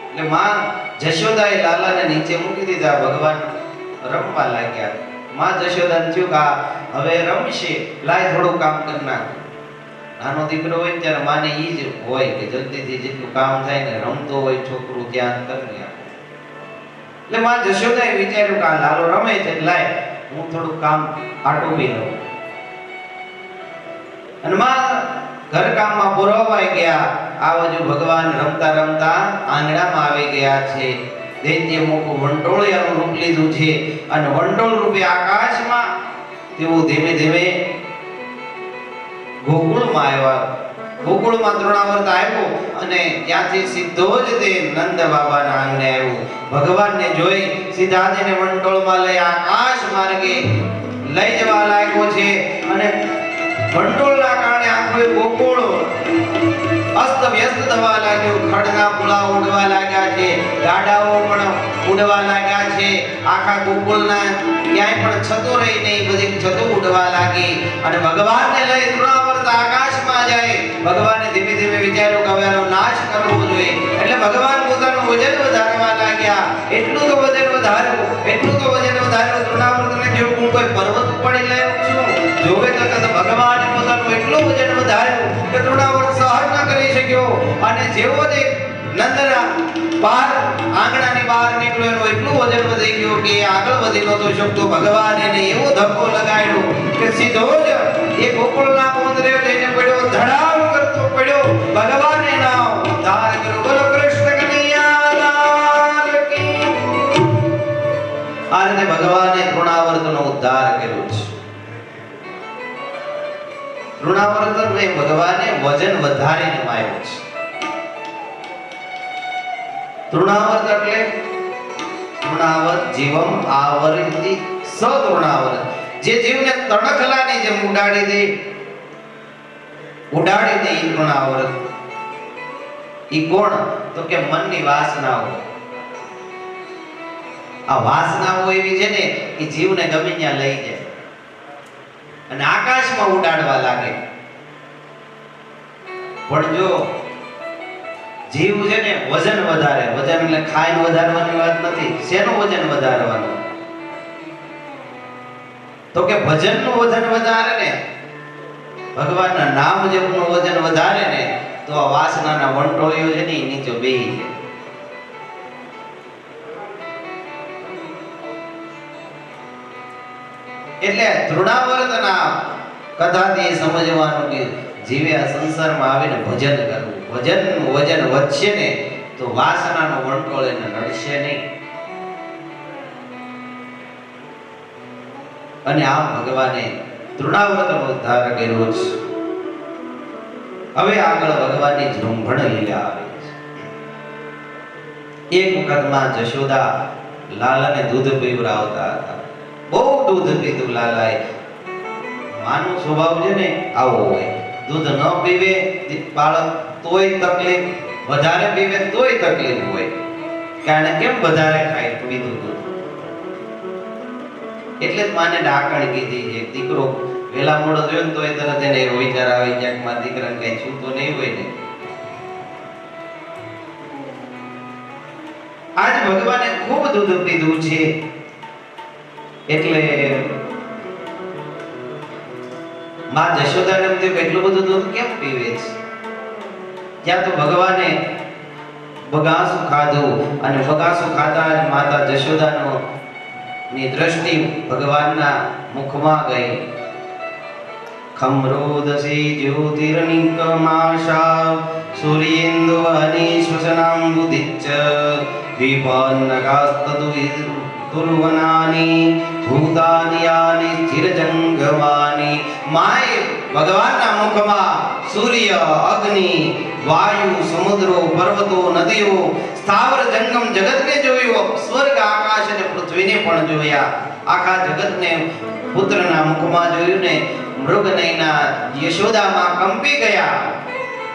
Speaker 1: એટલે માં જશોદાએ લાલાને નીચે મૂકી દીધા. ભગવાન રમવા લાગ્યા. માં જશોદાને થયું કે હવે રમશે, લાય થોડું કામ કરી નાખ. નાનો દીકરો હોય ત્યારે માને ઈ જ હોય કે જલ્દીથી જેટલું કામ થાય ને રમતો હોય છોકરું ત્યાં કરી આપે. એટલે માં જશોદાએ વિચાર્યું કે આ લાલો રમે છે, લાય હું થોડું કામ આટોવી લઉં. અને માં ઘર કામમાં પુરવાઈ ગયા. આ બાજુ ભગવાન રમતા રમતા આંગણામાં આવી ગયા છે. દૈત્ય મોટું વંટોળિયાનું રૂપ લીધું છે અને વંટોળ રૂપે આકાશમાં તેઓ ધીમે ધીમે ગોકુળમાં આવ્યા. ગોકુળમાં તૃણાવર્ત આવ્યો અને ત્યાંથી સીધો જ તે નંદ બાબાના આંગણે આવ્યો. ભગવાનને જોઈ સીધા તેને વંટોળમાં લઈ આકાશ માર્ગે લઈ જવા લાગ્યો છે અને વંટોળના કારણે આખો ગોકુળ અસ્ત વ્યસ્ત થવા લાગ્યો. ખડના પુળા ઉડવા લાગ્યા છે, ગાડાઓ પણ ઉડવા લાગ્યા છે. આખા ગોકુળના ક્યાંય પણ છતો રહી નહીં, બધી છતો ઉડવા લાગી. અને ભગવાનને લઈ તૃણાવર્ત આકાશમાં જાય. ભગવાને ધીમે ધીમે વિચાર્યું કે હવે આનો નાશ કરવો જોઈએ. એટલે ભગવાન પોતાનું વજન વધારવા લાગ્યા. એટલું તો વજન વધાર્યું, એટલું તો વજન વધાર્યું. તૃણાવર્તને જેવું હું કોઈ પર્વત ઉપાડી લાવ્યો છું. જોવે તો ભગવાને પોતાનું એટલું વજન વધાર્યું કે તૃણાવર્ત સહન ન કરી શક્યો. અને જેવો તે નંદના બહાર આંગણાની બહાર નીકળ્યો એનું એટલું વજન વધી ગયું કે આગળ વધી નહોતો શકતો. ભગવાન એને એવો ધક્કો લગાડ્યો કે સીધો જ એ ગોકુળના કોંદરે જઈને પડ્યો, ધડામ કરતો પડ્યો. ભગવાને નામ ઉદ્ધાર કર્યો. બોલો કૃષ્ણ કનૈયા લાલ કી. આ રીતે ભગવાને તૃણાવર્તનો ઉદ્ધાર કર્યો છે. તૃણાવર્તને ભગવાને વજન વધારીને માર્યો છે. તૃણાવર્ત એટલે તૃણાવર્ત જીવમ આવરિતિ સતૃણાવર્ત. જે જીવને તણખલાની જેમ ઉડાડી દે ઈ તૃણાવર્ત. ઈ કોણ? તો કે મનની વાસનાઓ. આ વાસનાઓ એવી છે ને કે જીવને ગમે ત્યાં લઈ જાય અને આકાશમાં ઉડાડવા લાગે. પણ જો જીવ છે ને વજન વધારે, વજન એટલે ખાઈને વધારવાની વાત નથી. શેનું વજન વધારવાનું? તો કે ભજનનું વજન વધારે ને, ભગવાનના નામ જપનું વજન વધારે ને, તો આ વાસનાના વંટોળીઓ છે ને નીચે બેહી જાય. એટલે તૃણાવર્તના કથાથી સમજવાનું કે જીવે આ સંસારમાં આવીને ભજન કરવું. વજન વધશે ને તો વાસનાનો વંટોળ એને નડશે નહીં. અને આમ ભગવાને તૃણાવર્તનો ઉદ્ધાર કર્યો છે. હવે આગળ ભગવાનની ઝુંભણ લીલા આવે છે. એક વખત માં જશોદા લાલાને દૂધ પીવડાવતા હતા. બહુ દૂધ પીધું લાલાએ. માનો સ્વભાવ છે ને આવો હોય. દૂધ ન પીવે બાળક તોય તકલીફ, વધારે પીવે તોય તકલીફ હોય. કારણ કેમ વધારે ખાય પીધું દૂધ. એટલે જ માને ડાકણ કીધી છે. દીકરો વેલા મોડો જોયો ને તોય તરત એને એવો વિચાર આવે ક્યાંક મારા દીકરાને કઈ છૂતો નહીં હોય ને. આજ ભગવાને ખૂબ દૂધ પીધું છે એટલે માં જશોદાને એમ થયું કે એટલું બધું દૂધ કેમ પીવે છે. ત્યાં તો ભગવાને બગાસું ખાધું અને બગાસું ખાતા માતા જશોદાનો ની દ્રષ્ટિ ભગવાનના મુખમાં ગઈ. ખમરોદસી જ્યોતિર્નિકમાશા સૂર્યેન્દુવહની શ્વસનાંબુદિચ્ચ દીપાન્નકાસ્તદુ દુર્વનાની ભૂતાનિયાની સ્થિરજંગમાની. માય ભગવાનના મુખમાં સૂર્ય, અગ્નિ, વાયુ, સમુદ્રો, પર્વતો, નદીઓ, સ્થાવર જંગમ જગતને જોયું. સ્વર્ગ, આકાશ અને પૃથ્વીને પણ જોયા. આખા જગતને પુત્રના મુખમાં જોયું ને મૃગનયના યશોદામાં કંપી ગયા.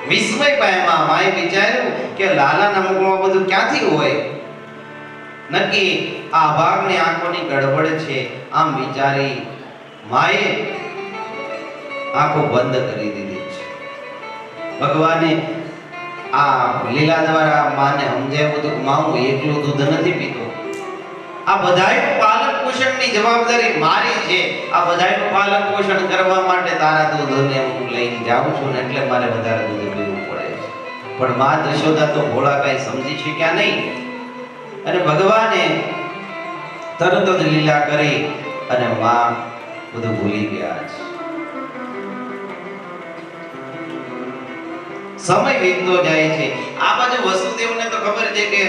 Speaker 1: વિસ્મય પામ્યા. માએ વિચાર્યું કે લાલાના મુખમાં બધું ક્યાંથી હોય. નક્કી આ ભાગની આંખોની ગડબડ છે. આમ વિચારી માએ આંખો બંધ કરી દીધી છે. ભગવાને આ લીલા દ્વારા માને સમજાવ્યું હતું કે માં હું એકલું દૂધ નથી પીતો. આ બધાયનું પાલન પોષણની જવાબદારી મારી છે. આ બધાયનું પાલન પોષણ કરવા માટે તારા દૂધને હું લઈને જાઉં છું ને એટલે મારે વધારે દૂધ પીવું પડે છે. પણ માં જશોદા તો ભોળા કઈ સમજી શક્યા નહીં અને ભગવાને તરત જ લીલા કરી અને માં બધું ભૂલી ગયા છે. સમય વીતતો જાય છે. આ બાજુ વસુદેવને તો ખબર છે કે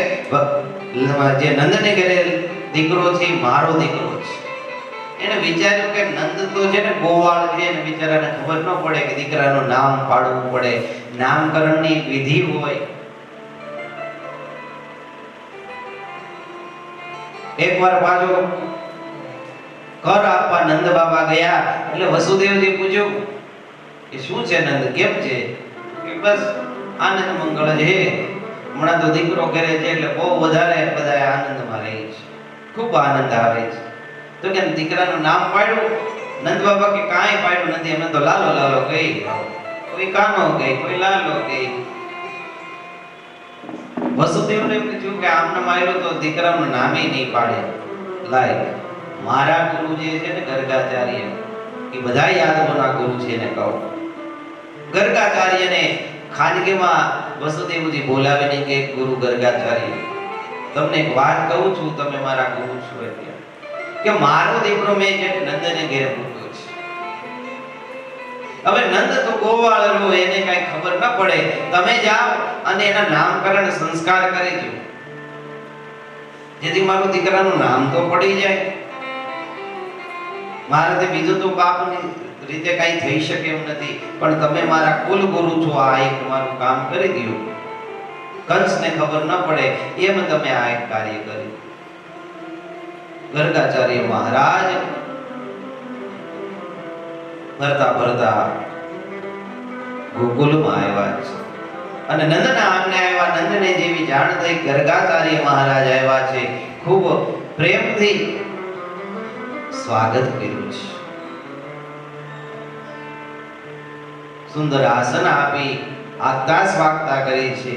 Speaker 1: જે નંદને ઘરે દીકરો છે મારો દીકરો છે. એને વિચાર્યું કે નંદ તો છે ને ગોવાળ છે ને બિચારાને ખબર ન પડે કે દીકરાનું નામ પાડવું પડે. નામકરણની એક વિધિ હોય. એકવાર પાછો કર આપવા નંદ બાબા ગયા એટલે વસુદેવજી પૂછ્યું કે શું છે નંદ, કેમ છે? કે બસ આનંદ મંગળ છે. હમણાં તો દીકરો કરે છે એટલે બહુ વધારે બધા આનંદમાં રહે છે. ખૂબ આનંદ આવે છે. તો કે દીકરાનું નામ પાડ્યું? નંદ બાબા કે કાંઈ પાડ્યું નથી, અમે તો લાલો લાલો કહી. કોઈ કાનો કહી, કોઈ લાલો કહી. વસુદેવને એમ થયું કે આમને માર્યો તો દીકરાનું નામે નહીં પાડે. લાય મારા ગુરુ જે છે ને ગર્ગાચાર્ય, એ બધા યાદવોના ગુરુ છે ને કહું. ગર્ગાચાર્યને ખાનગીમાં વસુદેવજી બોલાવીને કે ગુરુ ગર્ગાચાર્ય, તમને એક વાત કહું છું, તમે મારા ગુરુ છો એટલે કે મારો દીકરો મેં જે નંદને ઘેર મૂક્યો છે. હવે નંદ તો ગોવાળનો, એને કઈ ખબર ન પડે. તમે જાઓ અને એના નામકરણ સંસ્કાર કરી દો, જેથી મારું દીકરાનું નામ તો પડી જાય. મારાથી બીજું તો બાપની રીતે કઈ થઈ શકે એમ નથી, પણ તમે મારા કુલ ગુરુ છો, આ એક મારું કામ કરી દો. કંસને ખબર ન પડે એમ તમે આ એક કાર્ય કર્યું. ગર્ગાચાર્ય મહારાજ ફરતા ફરતા ગોકુલમાં આવ્યા છે અને નંદના આંગણે આવ્યા. નંદને જેવી જાણ થઈ ગર્ગાચાર્ય મહારાજ આવ્યા છે, ખૂબ પ્રેમથી સ્વાગત કર્યું છે. સુંદર આસન આપી આગતા સ્વાગતા કરી છે.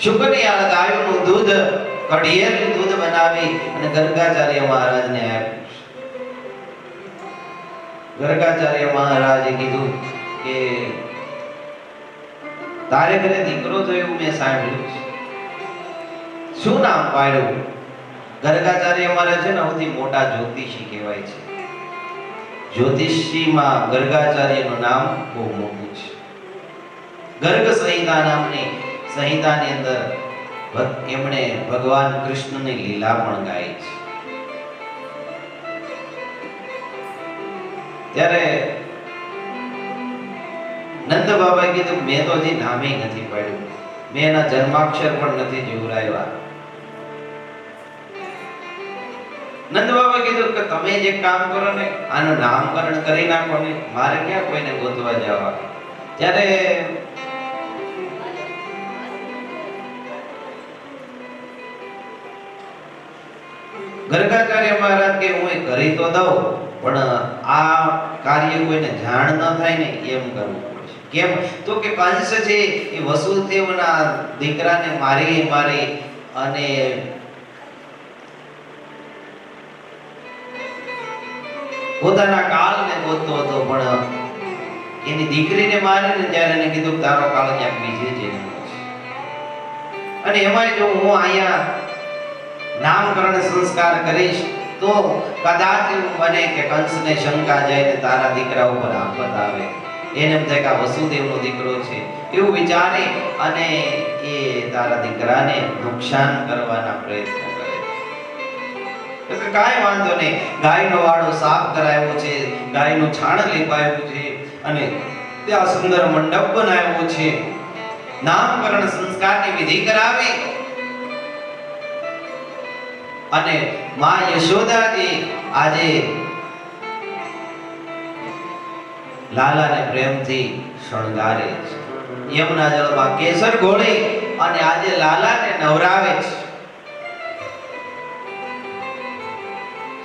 Speaker 1: શુકનિયાળ ગાયોનું દૂધ, કઢિયેલું દૂધ બનાવી અને ગર્ગાચાર્ય મહારાજને આપ્યું. ગર્ગાચાર્ય મહારાજે કીધું કે તારે ઘરે દીકરો થયો મેં સાંભળ્યું છે, શું નામ પાડ્યું? ગર્ગાચાર્ય મહારાજ છે ને સૌથી મોટા જ્યોતિષી કહેવાય છે. જ્યોતિષીમાં ગર્ગાચાર્યનું નામ બહુ મોટું છે. ગર્ગ સંહિતા નામની સંહિતાની અંદર એમણે ભગવાન કૃષ્ણની લીલા પણ ગાઈ છે. ત્યારે નંદ બાબાએ કીધું મેં તો હજી નામે નથી પાડ્યું, મેં એના જન્માક્ષર પણ નથી જોવરાવ્યા. નંદ બાબાએ કીધું કે તમે જે કામ કરો ને આનું નામકરણ કરી નાખો ને, મારે ક્યાં કોઈને ગોતવા જવા. ત્યારે ગર્ગાચાર્ય મહારાજ કે હું એ કરી તો દઉં, પણ આ કાર્ય કોઈને જાણ ન થાય ને એમ કરવું પડશે. કેમ તો કે કંસ છે એ વસુદેવના દીકરાને મારી અને પોતાના કાળને ગોતતો હતો, પણ એની દીકરીને મારીને જ્યારે એને કીધું તારો કાળ ક્યાંક બીજે જઈને છે. અને એમાંય જો હું અહીંયા નામકરણ સંસ્કાર કરીશ તો કદાચ એવું બને કે કંસને શંકા જાય ને તારા દીકરા ઉપર આફત આવે, એને એમ થાય કે આ વસુદેવનો દીકરો છે એવું વિચારી અને એ તારા દીકરાને નુકસાન કરવાના પ્રયત્ન કરે. તો કે કાંઈ વાંધો નહીં, ગાયનો વાડો સાફ કરાયો છે, ગાયનું છાણ લીપાયું છે અને ત્યાં સુંદર મંડપ બનાવ્યો છે. નામકરણ સંસ્કારની વિધિ કરાવી અને માં યશોદાજી આજે લાલાને પ્રેમથી શણગારે છે. યમુના જળમાં કેસર ઘોળી અને આજે લાલાને નવરાવે છે.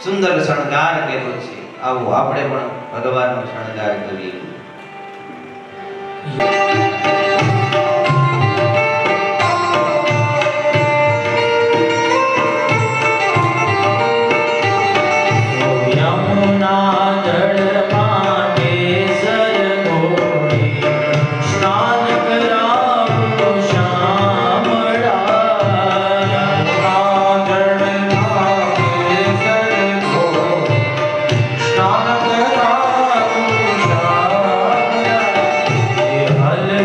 Speaker 1: સુંદર શણગાર કર્યો છે. આવો આપણે પણ ભગવાનનો શણગાર કરીએ.
Speaker 2: હલ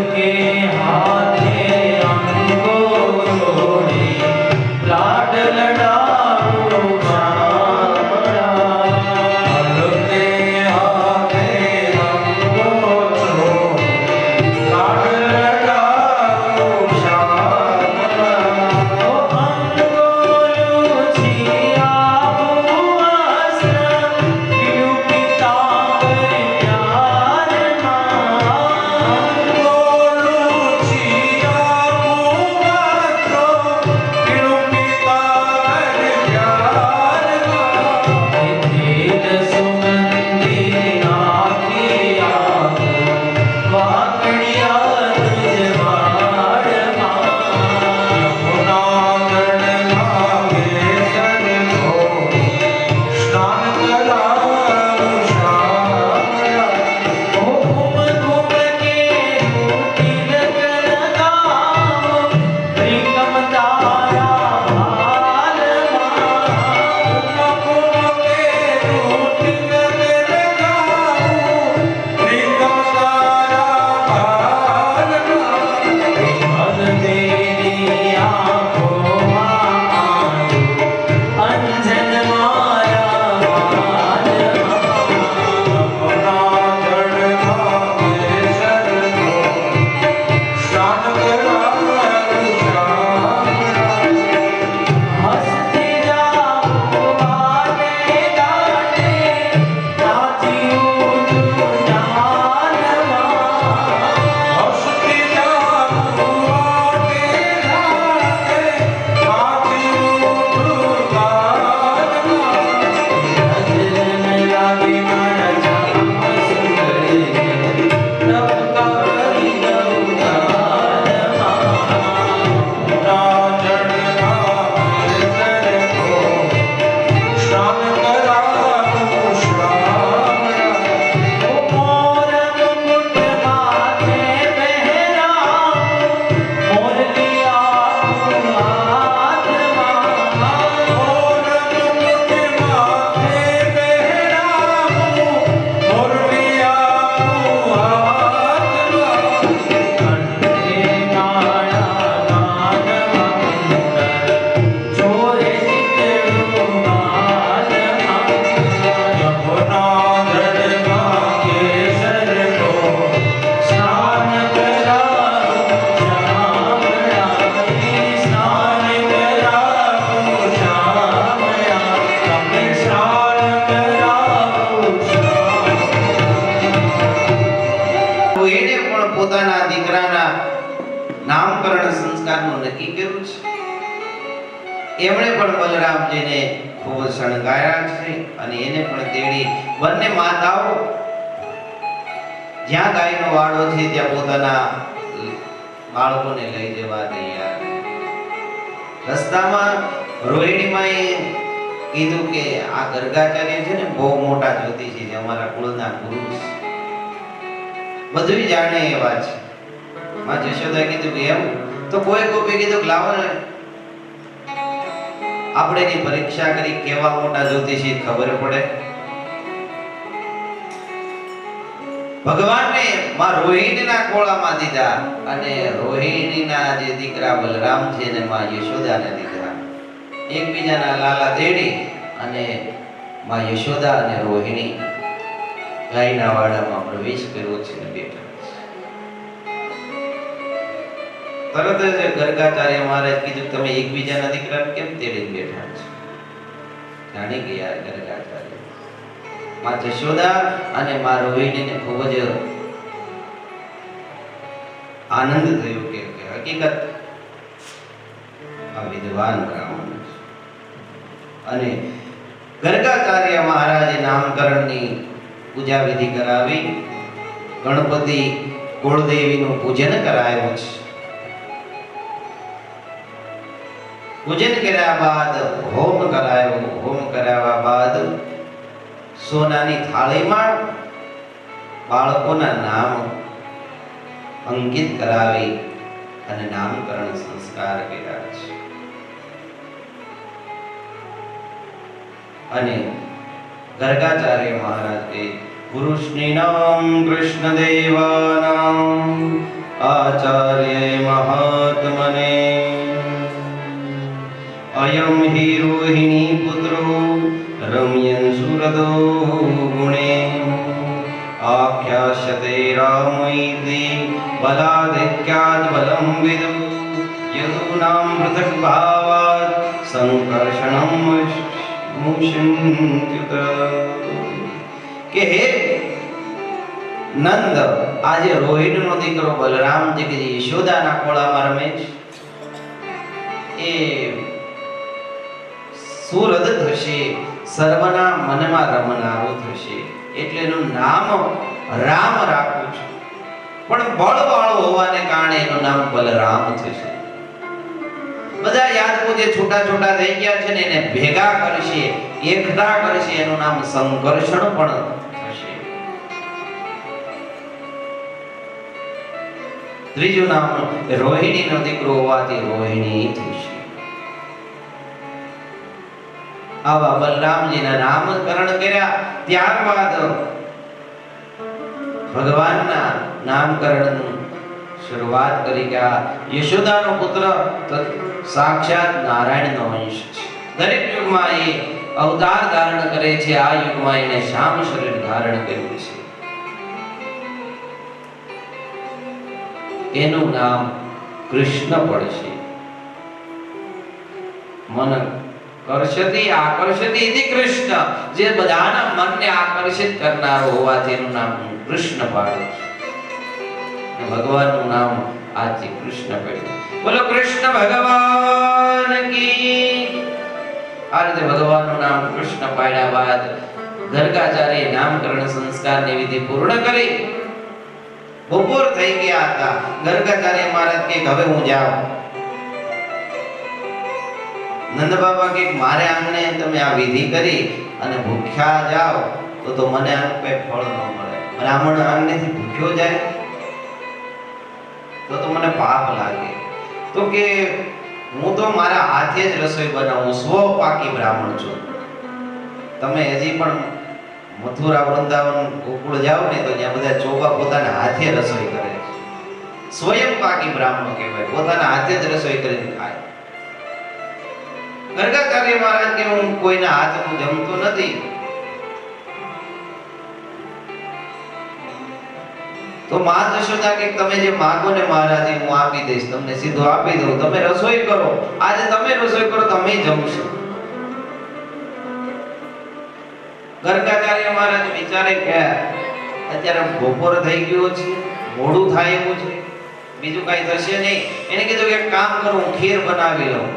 Speaker 1: નક્કી કર્યું છે. એમણે પણ બલરામજીને ખૂબ શણગાર્યા છે અને એને પણ તેડી બંને માતાઓ જ્યાં ગાયનો વાડો છે ત્યાં પોતાના બાળકોને લઈ જવા તૈયાર. રસ્તામાં રોહિણીમાએ કીધું કે આ ગર્ગાચાર્ય છે ને બહુ મોટા જ્યોતિષી છે, અમારા કુળના પુરુષ, બધું જાણે એવા છે. માં જશોદાએ કીધું કે એમ તો કોઈ કોપી કીધું કે લાવો ને આપણે એની પરીક્ષા કરી કેવા મોટા જ્યોતિષી ખબર પડે. ભગવાનને માં રોહિણીના કોળામાં દીધા અને રોહિણીના જે દીકરા બલરામ છે એને માં યશોદાને દીધા. એકબીજાના લાલા તેડી અને માં યશોદા અને રોહિણી ગાયના વાડામાં પ્રવેશ કર્યો છે અને બેઠા છે. તરત જ ગર્ગાચાર્ય મહારાજ કીધું તમે એકબીજાના દીકરાને કેમ તેડી બેઠા છો? જાણી ગયા ગર્ગાચાર્ય. માં જશોદા અને માં રોહિણીને ખૂબ જ આનંદ થયો કે હકીકત આ વિદ્વાન બ્રાહ્મણ છે. અને ગર્ગાચાર્ય મહારાજે નામકરણની પૂજા વિધિ કરાવી, ગણપતિ કુળદેવીનું પૂજન કરાયું છે. પૂજન કર્યા બાદ હોમ કરાયો. હોમ કરાવ્યા બાદ સોનાની થાળીમાં બાળકોના નામ અંકિત કરાવી અને નામકરણ સંસ્કાર કર્યા છે. અને ગર્ગાચાર્ય મહારાજ કે પુરુષનિનામ કૃષ્ણદેવાનામ આચાર્ય મહાત્મને અયમ હિ રોહિણી પુત્રો રમ્યન સુરદો ગુણે આખ્યાસ્યતે રામૈતિ બલાદિક્યાદ બલમ વિદુ યદુનામ પૃથક ભાવાત સંકર્ષણમ મુષંત્યુત. કે હે નંદ, આજે રોહિણીનો દીકરો બલરામજી કે યશોદાના ખોળામાં રમે છે એ સુરદ થશે, સર્વના મનમાં રમનારો થશે, એટલે એનું નામ રામ રાખું છું. પણ બળવાળો હોવાને કારણે એનું નામ બલરામ થશે. બધા યાદવો જે છોટા છોટા થઈ ગયા છે ને એને ભેગા કરશે, એકઠા કરશે, એનું નામ સંકર્ષણ પણ થશે. ત્રીજું નામ રોહિણીનો દીકરો હોવાથી રોહિણી થશે. આવા બલરામજીના નામકરણ કર્યા. ત્યારબાદ ભગવાનના નામકરણની શરૂઆત કરી કે આ યશોદાનો પુત્ર સાક્ષાત નારાયણનો અંશ છે. દરેક યુગમાં એ અવતાર ધારણ કરે છે. આ યુગમાં એને શ્યામ શરીર ધારણ કર્યું છે. એનું નામ કૃષ્ણ પડશે. મન કર્ષતિ આકર્ષતિ ઇતિ કૃષ્ણ, જે બધાના મનને આકર્ષિત કરનારો હોવાથી એનું નામ કૃષ્ણ પાડ્યું છે. ભગવાનનું નામ આજથી કૃષ્ણ પડ્યું. બોલો કૃષ્ણ ભગવાન કી. આ રીતે ભગવાનનું નામ કૃષ્ણ પાડ્યા બાદ ગર્ગાચાર્ય નામકરણ સંસ્કારની વિધિ પૂર્ણ કરી. બપોર થઈ ગયા હતા. ગર્ગાચાર્ય મહારાજ કે હવે હું જાઉં. નંદ બાબા કે મારે આંગણે તમે આ વિધિ કરી અને ભૂખ્યા જાઓ તો મને આનું કઈ ફળ ન મળે. બ્રાહ્મણ આંગણેથી ભૂખ્યો જાય તો મને પાપ લાગે. તો કે હું તો મારા હાથે જ રસોઈ બનાવું, સ્વપાકી બ્રાહ્મણ છું. તમે હજી પણ મથુરા વૃંદાવન ગોકુળ જાઓ ને તો ત્યાં બધા ચોપા પોતાના હાથે રસોઈ કરે છે. સ્વયં પાકી બ્રાહ્મણ કહેવાય, પોતાના હાથે જ રસોઈ કરીને ખાય. ગર્ગાચાર્ય મહારાજ કે હું કોઈના હાથનું જમતો નથી. તો માં જશોદા કે તમે જે માંગો ને મહારાજ હું આપી દઈશ, તમને સીધું આપી દઉં. તમે રસોઈ કરો, આજે તમે રસોઈ કરો, તમે જમશો. ગર્ગાચાર્ય મહારાજ વિચારે કે અત્યારે બપોર થઈ ગયો છે, મોડું થાય એવું છે, બીજું કઈ થશે નહીં. એને કીધું કે એક કામ કરું, હું ખીર બનાવી લઉં.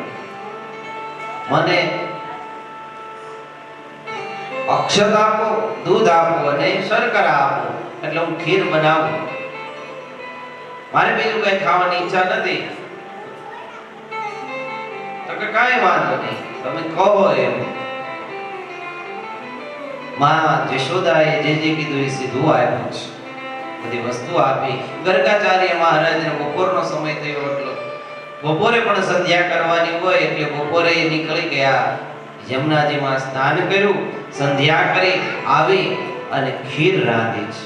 Speaker 1: મને અક્ષત આપો, દૂધ આપો અને શર્કરા આપો, એટલે હું ખીર બનાવું. મારે બીજું કઈ ખાવાની ઈચ્છા નથી. તો કે કાંઈ વાંધો નહીં, તમે કહો એમ. માં જશોદાએ જે કીધું એ સીધું આપ્યું છે. બધી વસ્તુ આપી. ગર્ગાચાર્ય મહારાજને બપોરનો સમય થયો, એટલે બપોરે પણ સંધ્યા કરવાની હોય, એટલે બપોરે નીકળી ગયા. યમુનાજીમાં સ્નાન કર્યું, સંધ્યા કરી આવી અને ખીર રાંધી છે.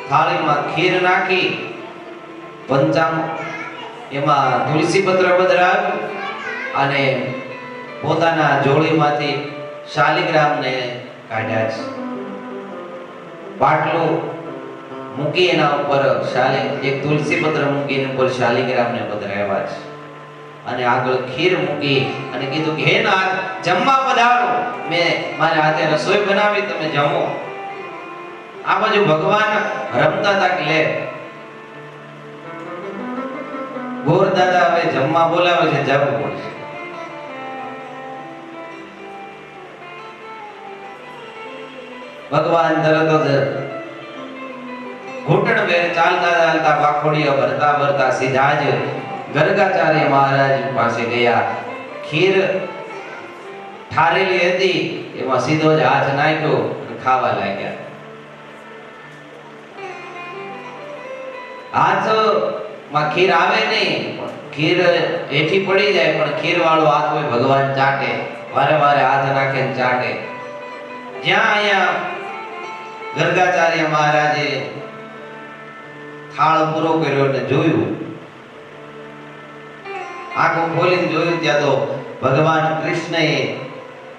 Speaker 1: થાળીમાં ખીર નાખી, પંચામૃત એમાં તુલસી પત્ર પધરાવ્યું અને પોતાના જોડીમાંથી શાલિગ્રામને કાઢ્યા છે. પાટલું મૂકી એના ઉપર એક તુલસી પત્ર મૂકી એના ઉપર શાલિગ્રામને પધરાવ્યા છે અને આગળ ખીર મૂકી અને કીધું કે હે નાથ, જમવા પધારો. મેં મારા હાથે રસોઈ બનાવી, તમે જમો. આ બાજુ ભગવાન રમતા હતા કે લે ગોર દાદા હવે જમવા બોલાવે છે, જવું પડશે. ભગવાન તરત જ ઘૂંટણ વેર ચાલતા ચાલતા વાખોડિયા ભરતા ભરતા સીધા જ ગર્ગાચાર્ય મહારાજ પાસે ગયા. ખીર ઠારેલી હતી, એમાં સીધો જ હાથ નાખ્યો અને ખાવા લાગ્યા. હાથમાં ખીર આવે નહીં, ખીર હેઠી પડી જાય, પણ ખીર વાળો હાથ હોય ભગવાન ચાટે, વારે વારે હાથ નાખે ને ચાટે. જ્યાં અહીંયા ગર્ગાચાર્ય મહારાજે થાળ પૂરો કર્યો અને જોયું, આંખો ખોલીને જોયું, ત્યાં તો ભગવાન કૃષ્ણએ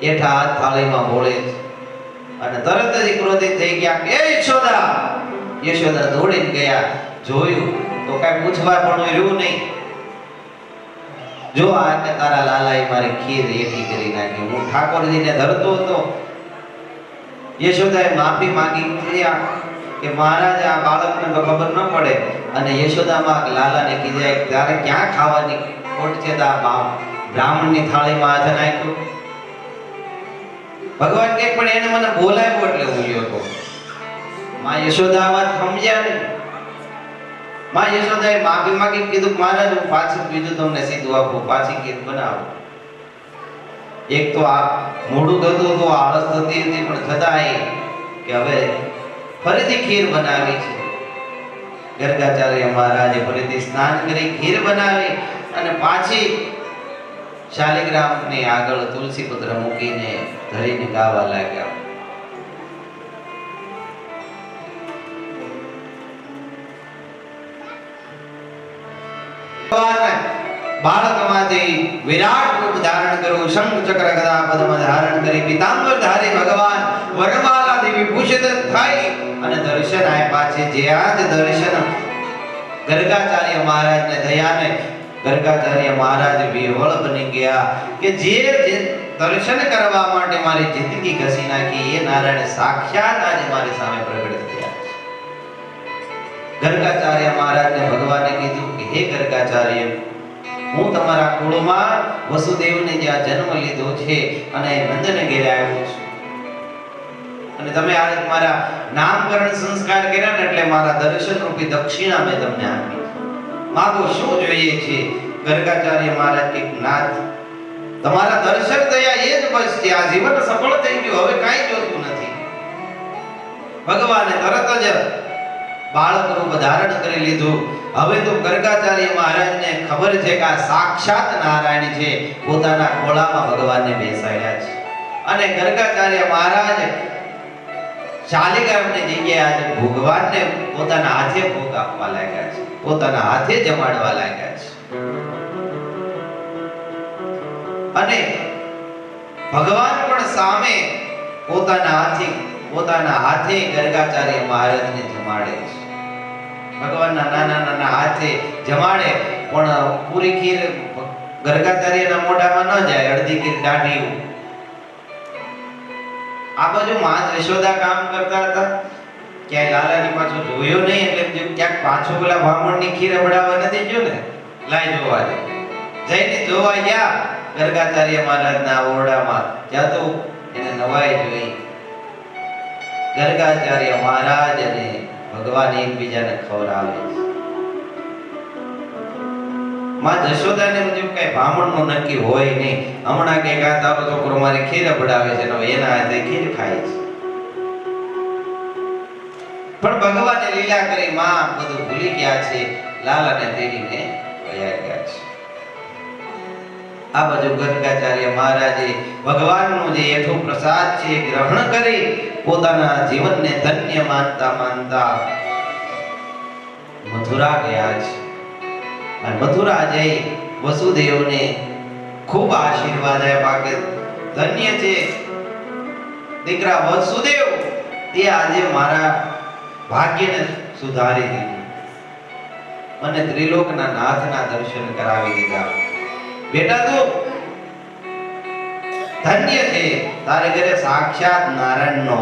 Speaker 1: એઠા હાથ થાળીમાં બોળે છે અને તરત જ ક્રોધિત થઈ ગયા કે યશોદા. યશોદા દોડીને ગયા, જોયું તો કઈ પૂછવા પણ રહ્યું નહીં. જો આ કે તારા લાલાએ મારી ખીર એઠી કરી નાખી, હું ઠાકોરજીને ધરતો હતો. યશોદાએ માફી માંગી કે મહારાજ આ બાળકને તો ખબર ન પડે, અને યશોદામાં લાલાને કીધા કે તારે ક્યાં ખાવાની ખોટ છે, તો આ બ્રાહ્મણની થાળીમાં હાથ નાખ્યો. ભગવાન કે પણ એને મને બોલાવ્યો એટલે હું ગયો હતો. માં યશોદા વાત સમજ્યા નહીં. માં યશોદાએ માફી માંગી, કીધું મહારાજ હું પાછું બીજું તમને સીધું આપું, પાછી ખીર બનાવો. એક તો આ મોડું થતું તો આળસ થતી હતી, પણ છતાંય કે હવે ફરીથી ખીર બનાવી છે. ગર્ગાચાર્ય મહારાજે ફરીથી સ્નાન કરી ખીર બનાવી અને પાછી શાલિગ્રામની આગળ તુલસી પત્ર મૂકીને ધરીને ગાવા લાગ્યા. બાળકમાંથી વિરાટ રૂપ ધારણ કર્યું, શંખ ચક્ર ગદા પદ્મ ધારણ કરી પીતાંબર ધારી ભગવાન વરમાલાથી વિભૂષિત થઈ અને દર્શન આપ્યા છે. જે આજ દર્શન ગર્ગાચાર્ય મહારાજને થયાને ગર્ગાચાર્ય મહારાજ વિહવળ બની ગયા કે જે દર્શન કરવા માટે મારી જિંદગી ઘસી નાખી એ નારાયણ સાક્ષાત આજે મારી સામે પ્રગટ થયા છે. ગર્ગાચાર્ય મહારાજને ભગવાને કીધું કે હે ગર્ગાચાર્ય, હું તમારા કુળમાં વસુદેવને જ્યાં જન્મ લીધો છે અને નંદને ઘેરે આવ્યો છું, અને તમે આ મારા નામકરણ સંસ્કાર કર્યા ને એટલે મારા દર્શન રૂપી દક્ષિણા મેં તમને આપી. માગો શું જોઈએ છે? ગર્ગાચાર્ય મહારાજ કે નાથ, તમારા દર્શન થયા એ જ બસ છે, આ જીવન સફળ થઈ ગયું, હવે કાંઈ જોતું નથી. ભગવાને તરત જ બાળક રૂપ ધારણ કરી લીધું. હવે તો ગર્ગાચાર્ય મહારાજને ખબર છે કે આ સાક્ષાત નારાયણ છે, પોતાના ખોળામાં ભગવાનને બેસાડ્યા છે. અને ગર્ગાચાર્ય મહારાજ શાલિગ્રામની જગ્યાએ આજે ભગવાનને પોતાના હાથે ભોગ આપવા લાગ્યા છે, પોતાના હાથે જમાડવા લાગ્યા છે. અને ભગવાન પણ સામે પોતાના હાથે ગર્ગાચાર્ય મહારાજને જમાડે છે. ભગવાનના નાના નાના હાથે જમાડે, પણ પૂરી ખીર ગર્ગાચાર્યના મોઢામાં ન જાય, અડધી ખીર દાઢી. આ બાજુ માં યશોદા કામ કરતા હતા, ક્યાંય લાલાની પાછો જોયો નહીં એટલે એમ થયું ક્યાંક પાછો પેલા બ્રાહ્મણની ખીર અબડાવવા નથી ગયો ને, લાઈ જોવા દે. જઈને જોવા ગયા ગર્ગાચાર્ય મહારાજના ઓરડામાં, ત્યાં તો એને નવાઈ જોઈ. ગર્ગાચાર્ય મહારાજ અને ભગવાન એકબીજાને ખવડાવે છે. માં જશોદાને મુજબ કઈ બ્રાહ્મણનું નક્કી હોય નહીં. હમણાં કઈક આ તારો છોકરો મારી ખીર અબડાવે છે ને એના હાથે ખીર ખાય છે. પણ ભગવાને લીલા કરી માં બધું ભૂલી ગયા છે, લાલાને તેડીને વયા ગયા છે. આ બાજુ ગર્ગાચાર્ય મહારાજે ભગવાનનો જે એઠો પ્રસાદ છે ગ્રહણ કરી પોતાના જીવનને ધન્ય માનતા માનતા મથુરા ગયા છે. અને મથુરા જઈ વસુદેવને ખૂબ આશીર્વાદ આપ્યા કે ધન્ય છે દીકરા વસુદેવ, તે આજે મારા ભાગ્યને સુધારી દીધું, મને ત્રિલોકના નાથના દર્શન કરાવી દીધા. બેટા તું ધન્ય છે, તારે ઘરે સાક્ષાત નારાયણનો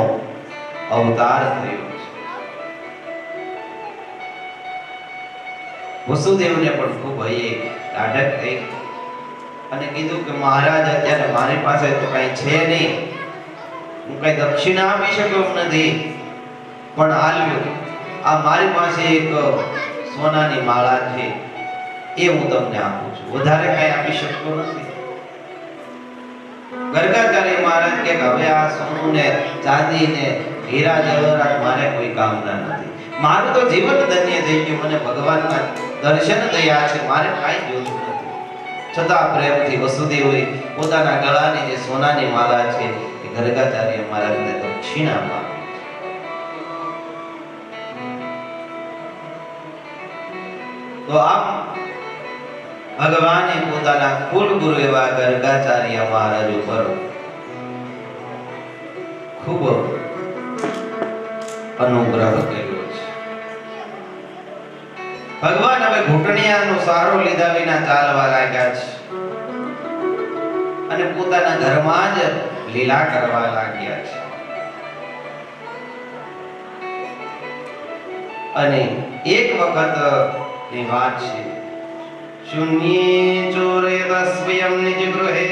Speaker 1: અવતાર થયો છે. વસુદેવને પણ ખૂબ ટાઢક થઈ અને કીધું કે મહારાજ અત્યારે મારી પાસે તો કઈ છે નહીં, હું કઈ દક્ષિણા આપી શકું એમ નથી, પણ આલ્યો આ મારી પાસે એક સોનાની માળા છે, એ હું તમને આપું છું, વધારે કઈ આપી શકતો નથી. ગર્ગાચાર્ય મહારાજ કે હવે આ સોનું ને ચાંદી ને હીરા જવાહરાત મારે કોઈ કામના નથી, મારું તો જીવન ધન્ય થઈ ગયું, મને ભગવાનના દર્શન થયા છે, મારે કાંઈ જોતું નથી. છતાં પ્રેમથી વસુદેવે પોતાના ગળાની જે સોનાની માળા છે એ ગર્ગાચાર્ય મહારાજને દક્ષિણામાં તો આમ ભગવાને પોતાના કુલ ગુરુ એવા ગર્ગાચાર્ય મહારાજ ઉપર ખૂબ અનુગ્રહ કર્યો છે. ભગવાન હવે ઘૂંટણિયાનો સહારો લીધા વિના ચાલવા લાગ્યા છે અને પોતાના ઘરમાં જ લીલા કરવા લાગ્યા છે. અને એક વખત ની વાત છે, શૂન્યે ચોરે તસ્વયં નિજ ગૃહે